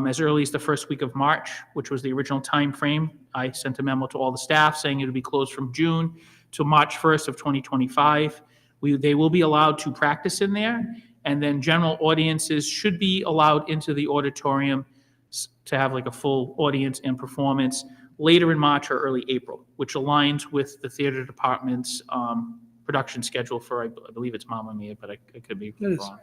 as early as the first week of March, which was the original time frame. I sent a memo to all the staff saying it would be closed from June to March 1st of 2025. They will be allowed to practice in there, and then general audiences should be allowed into the auditorium to have like a full audience and performance later in March or early April, which aligns with the theater department's production schedule for, I believe it's Mamma Mia, but I could be wrong.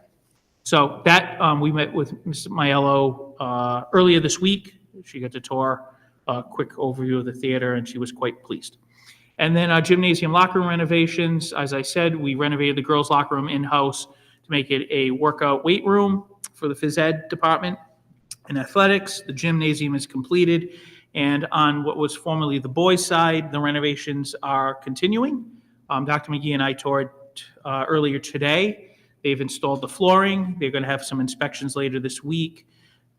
So that, we met with Mrs. Maiello earlier this week. She got to tour a quick overview of the theater, and she was quite pleased. And then our gymnasium locker room renovations. As I said, we renovated the girls' locker room in-house to make it a workout weight room for the phys ed department and athletics. The gymnasium is completed. And on what was formerly the boys' side, the renovations are continuing. Dr. McGee and I toured earlier today. They've installed the flooring. They're going to have some inspections later this week.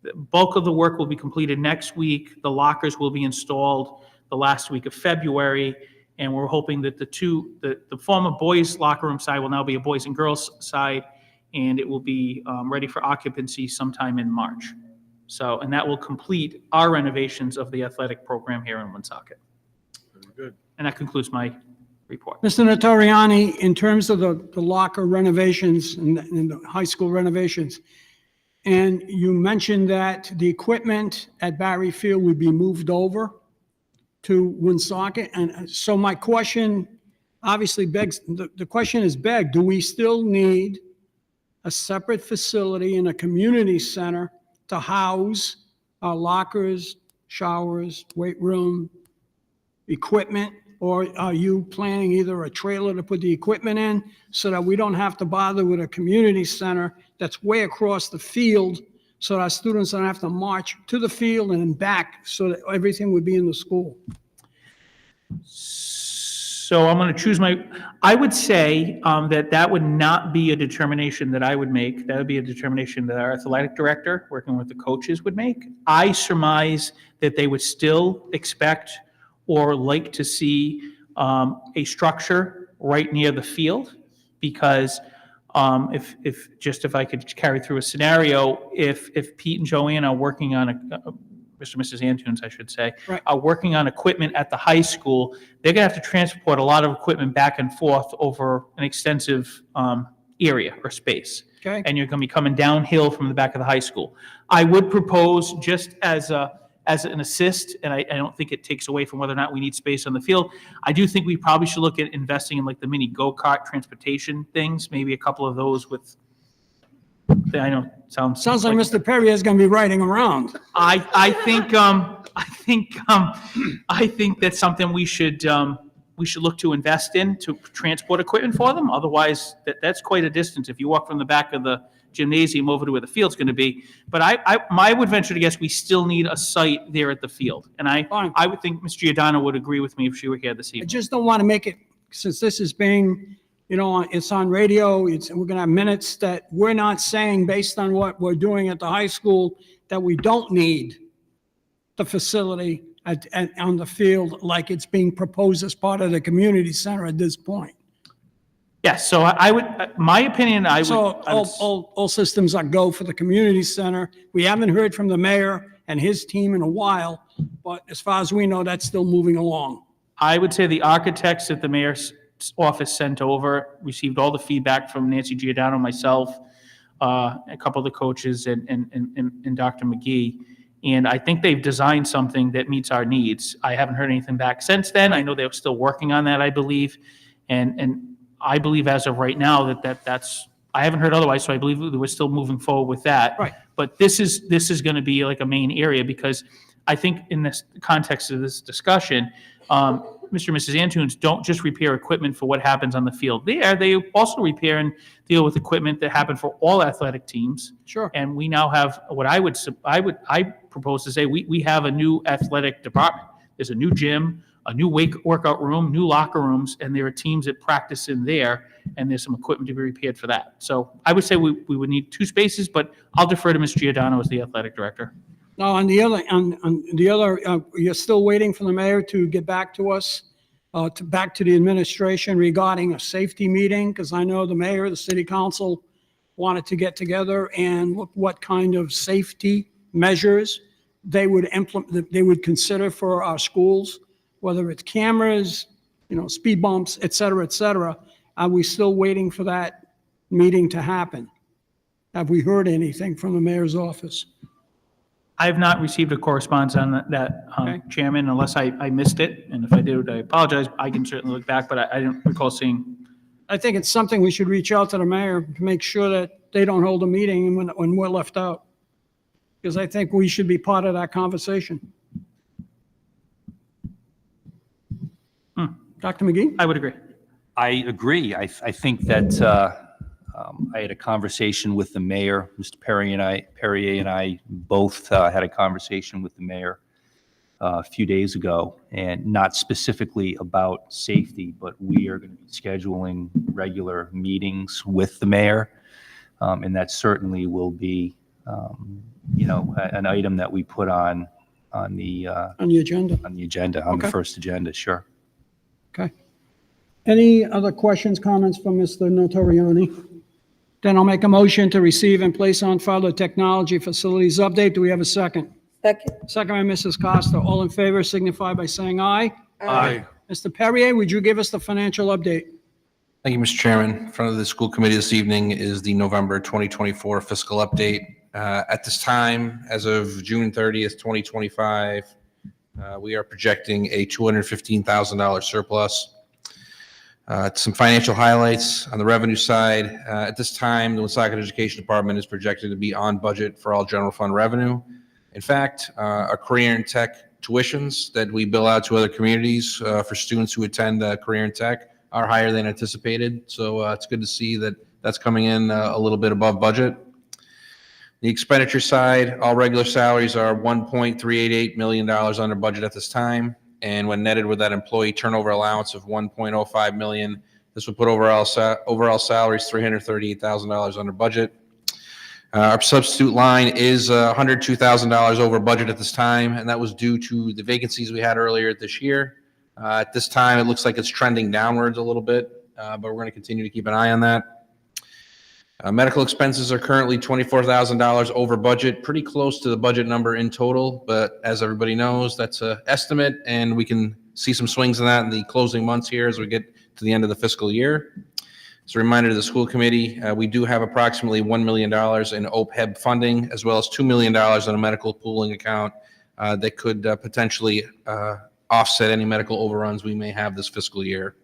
The bulk of the work will be completed next week. The lockers will be installed. the last week of February. And we're hoping that the former boys locker room side will now be a boys and girls side, and it will be ready for occupancy sometime in March. So, and that will complete our renovations of the athletic program here in Woonsocket.
Very good.
And that concludes my report.
Mr. Natariani, in terms of the locker renovations and the high school renovations, and you mentioned that the equipment at Barry Field would be moved over to Woonsocket. And so my question obviously begs, the question is begged, do we still need a separate facility in a community center to house our lockers, showers, weight room, equipment? Or are you planning either a trailer to put the equipment in so that we don't have to bother with a community center that's way across the field, so that our students don't have to march to the field and then back, so that everything would be in the school?
So I'm going to choose I would say that would not be a determination that I would make. That would be a determination that our athletic director, working with the coaches, would make. I surmise that they would still expect or like to see a structure right near the field, because if I could carry through a scenario, if Pete and Joanne are working on Mr. and Mrs. Antunes, I should say,
Right.
are working on equipment at the high school, they're going to have to transport a lot of equipment back and forth over an extensive area or space.
Okay.
And you're going to be coming downhill from the back of the high school. I would propose, just as an assist, and I don't think it takes away from whether or not we need space on the field, I do think we probably should look at investing in like the mini go-kart transportation things, maybe a couple of those with, I know, sounds
like Mr. Perry is going to be riding around.
I think that's something we should look to invest in, to transport equipment for them. Otherwise, that's quite a distance if you walk from the back of the gymnasium over to where the field's going to be. But I would venture to guess we still need a site there at the field. And I would think Ms. Giordano would agree with me if she were here this
I
evening.
just don't want to make it, since this is being, it's on radio, we're going to have minutes, that we're not saying, based on what we're doing at the high school, that we don't need the facility on the field like it's being proposed as part of the community center at this point.
Yes, so I would, my opinion,
So all systems are go for the community center. We haven't heard from the mayor and his team in a while, but as far as we know, that's still moving along.
I would say the architects that the mayor's office sent over received all the feedback from Nancy Giordano, myself, a couple of the coaches, and Dr. McGee. And I think they've designed something that meets our needs. I haven't heard anything back since then. I know they're still working on that, I believe. And I believe as of right now that's, I haven't heard otherwise, so I believe that we're still moving forward with that.
Right.
But this is going to be like a main area, because I think in this context of this discussion, Mr. and Mrs. Antunes don't just repair equipment for what happens on the field there. They also repair and deal with equipment that happen for all athletic teams.
Sure.
And we now have what I propose to say, we have a new athletic department. There's a new gym, a new workout room, new locker rooms, and there are teams that practice in there, and there's some equipment to be repaired for that. So I would say we would need 2 spaces, but I'll defer to Ms. Giordano as the athletic director.
Now, on the other, you're still waiting for the mayor to get back to us, back to the administration regarding a safety meeting, because I know the mayor, the city council wanted to get together and look what kind of safety measures they would implement, they would consider for our schools, whether it's cameras, speed bumps, et cetera, et cetera. Are we still waiting for that meeting to happen? Have we heard anything from the mayor's office?
I have not received a correspondence on that, Chairman, unless I missed it. And if I did, I apologize. I can certainly look back, but I don't recall seeing.
I think it's something we should reach out to the mayor to make sure that they don't hold a meeting when we're left out. Because I think we should be part of that conversation. Dr. McGee?
I would agree.
I agree. I think that I had a conversation with the mayor. Mr. Perrier and I both had a conversation with the mayor a few days ago, and not specifically about safety, but we are going to be scheduling regular meetings with the mayor, and that certainly will be, an item that we put on on the
agenda.
On the
Okay.
first agenda, sure.
Okay. Any other questions, comments from Mr. Notoriani? Then I'll make a motion to receive and place on file the technology facilities update. Do we have a second?
Second.
Second by Mrs. Costa. All in favor signify by saying aye.
Aye.
Mr. Perrier, would you give us the financial update?
Thank you, Mr. Chairman. In front of the school committee this evening is the November 2024 fiscal update. At this time, as of June 30th, 2025, we are projecting a $215,000 surplus. Some financial highlights on the revenue side. At this time, the Woonsocket Education Department is projected to be on budget for all general fund revenue. In fact, our career and tech tuitions that we bill out to other communities for students who attend career and tech are higher than anticipated. So it's good to see that that's coming in a little bit above budget. The expenditure side, all regular salaries are $1.388 million under budget at this time. And when netted with that employee turnover allowance of $1.05 million, this would put overall salaries $338,000 under budget. Our substitute line is $102,000 over budget at this time, and that was due to the vacancies we had earlier this year. At this time, it looks like it's trending downwards a little bit, but we're going to continue to keep an eye on that. Medical expenses are currently $24,000 over budget, pretty close to the budget number in total, but as everybody knows, that's an estimate, and we can see some swings in that in the closing months here as we get to the end of the fiscal year. As a reminder to the school committee, we do have approximately $1 million in OPEB funding, as well as $2 million in a medical pooling account that could potentially offset any medical overruns we may have this fiscal year.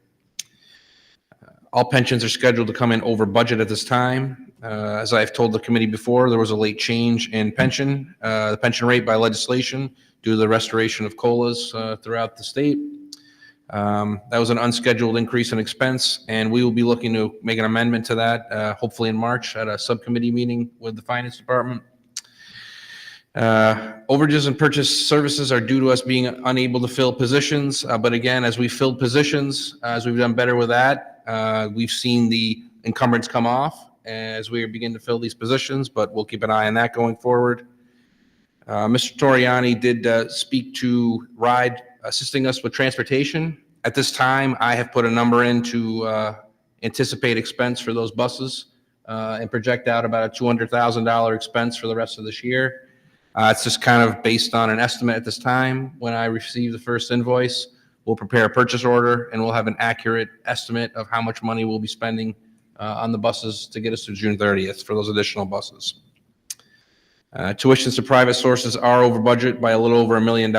All pensions are scheduled to come in over budget at this time. As I've told the committee before, there was a late change in the pension rate by legislation due to the restoration of COLAs throughout the state. That was an unscheduled increase in expense, and we will be looking to make an amendment to that, hopefully in March at a subcommittee meeting with the finance department. Overages and purchase services are due to us being unable to fill positions. But again, as we filled positions, as we've done better with that, we've seen the encumbrance come off as we begin to fill these positions, but we'll keep an eye on that going forward. Mr. Toriani did speak to RIDE assisting us with transportation. At this time, I have put a number in to anticipate expense for those buses and project out about a $200,000 expense for the rest of this year. It's just kind of based on an estimate at this time. When I receive the first invoice, we'll prepare a purchase order and we'll have an accurate estimate of how much money we'll be spending on the buses to get us to June 30th for those additional buses. Tuitions to private sources are over budget by a little over $1 million.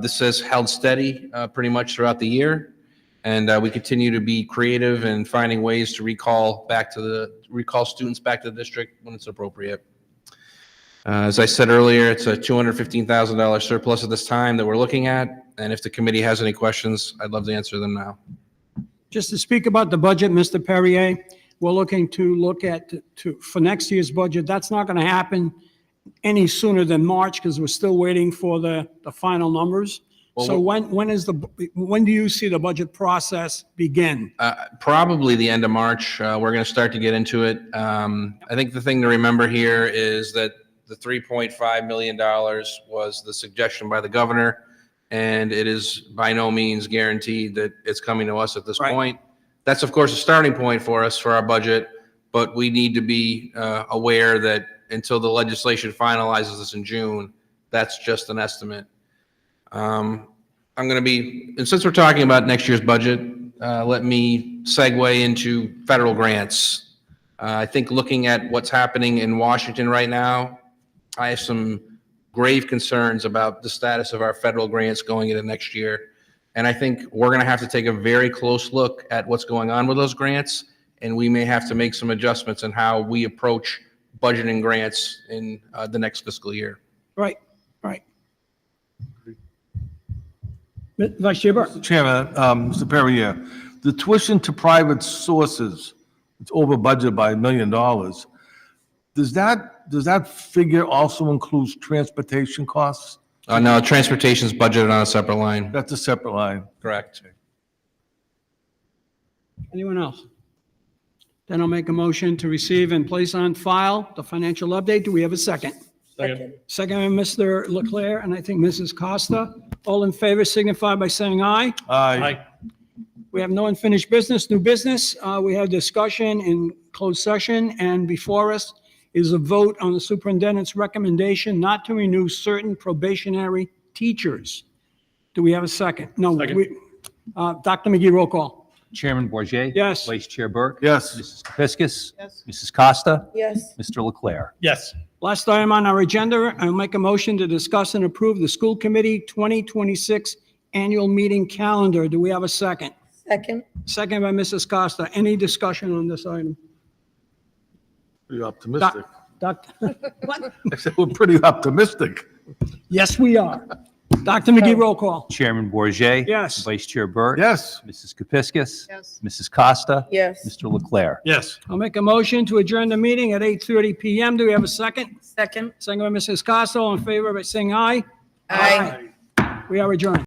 This has held steady pretty much throughout the year, and we continue to be creative in finding ways to recall students back to the district when it's appropriate. As I said earlier, it's a $215,000 surplus at this time that we're looking at, and if the committee has any questions, I'd love to answer them now.
Just to speak about the budget, Mr. Perrier, we're looking to look at for next year's budget. That's not going to happen any sooner than March because we're still waiting for the final numbers.
Well,
So when do you see the budget process begin?
Probably the end of March. We're going to start to get into it. I think the thing to remember here is that the $3.5 million was the suggestion by the governor, and it is by no means guaranteed that it's coming to us at this point. That's, of course, a starting point for us for our budget, but we need to be aware that until the legislation finalizes this in June, that's just an estimate. I'm going to be, and since we're talking about next year's budget, let me segue into federal grants. I think looking at what's happening in Washington right now, I have some grave concerns about the status of our federal grants going into next year. And I think we're going to have to take a very close look at what's going on with those grants, and we may have to make some adjustments in how we approach budgeting grants in the next fiscal year.
Right. Vice Chair Burke.
Mr. Chairman, Mr. Perrier, the tuition to private sources, it's over budget by $1 million. Does that figure also include transportation costs?
No, transportation is budgeted on a separate line.
That's a separate line.
Correct.
Anyone else? Then I'll make a motion to receive and place on file the financial update. Do we have a second? Second by Mr. Leclerc, and I think Mrs. Costa. All in favor signify by saying aye.
Aye.
We have no unfinished business, new business. We have discussion in closed session, and before us is a vote on the superintendent's recommendation not to renew certain probationary teachers. Do we have a second? No.
Second.
Dr. McGee, roll call.
Chairman Bourget,
Yes.
Vice Chair Burke.
Yes.
Mrs. Kepiscus.
Yes.
Mrs. Costa.
Yes.
Mr. Leclerc.
Yes.
Last item on our agenda, I'll make a motion to discuss and approve the school committee 2026 annual meeting calendar. Do we have a second?
Second.
Second by Mrs. Costa. Any discussion on this item?
Pretty optimistic.
Doctor, what?
I said we're pretty optimistic.
Yes, we are. Dr. McGee, roll call.
Chairman Bourget,
Yes.
Vice Chair Burke.
Yes.
Mrs. Kepiscus.
Yes.
Mrs. Costa.
Yes.
Mr. Leclerc.
Yes.
I'll make a motion to adjourn the meeting at 8:30 PM. Do we have a second?
Second.
Second by Mrs. Costa. All in favor by saying aye.
Aye.
We are adjourned.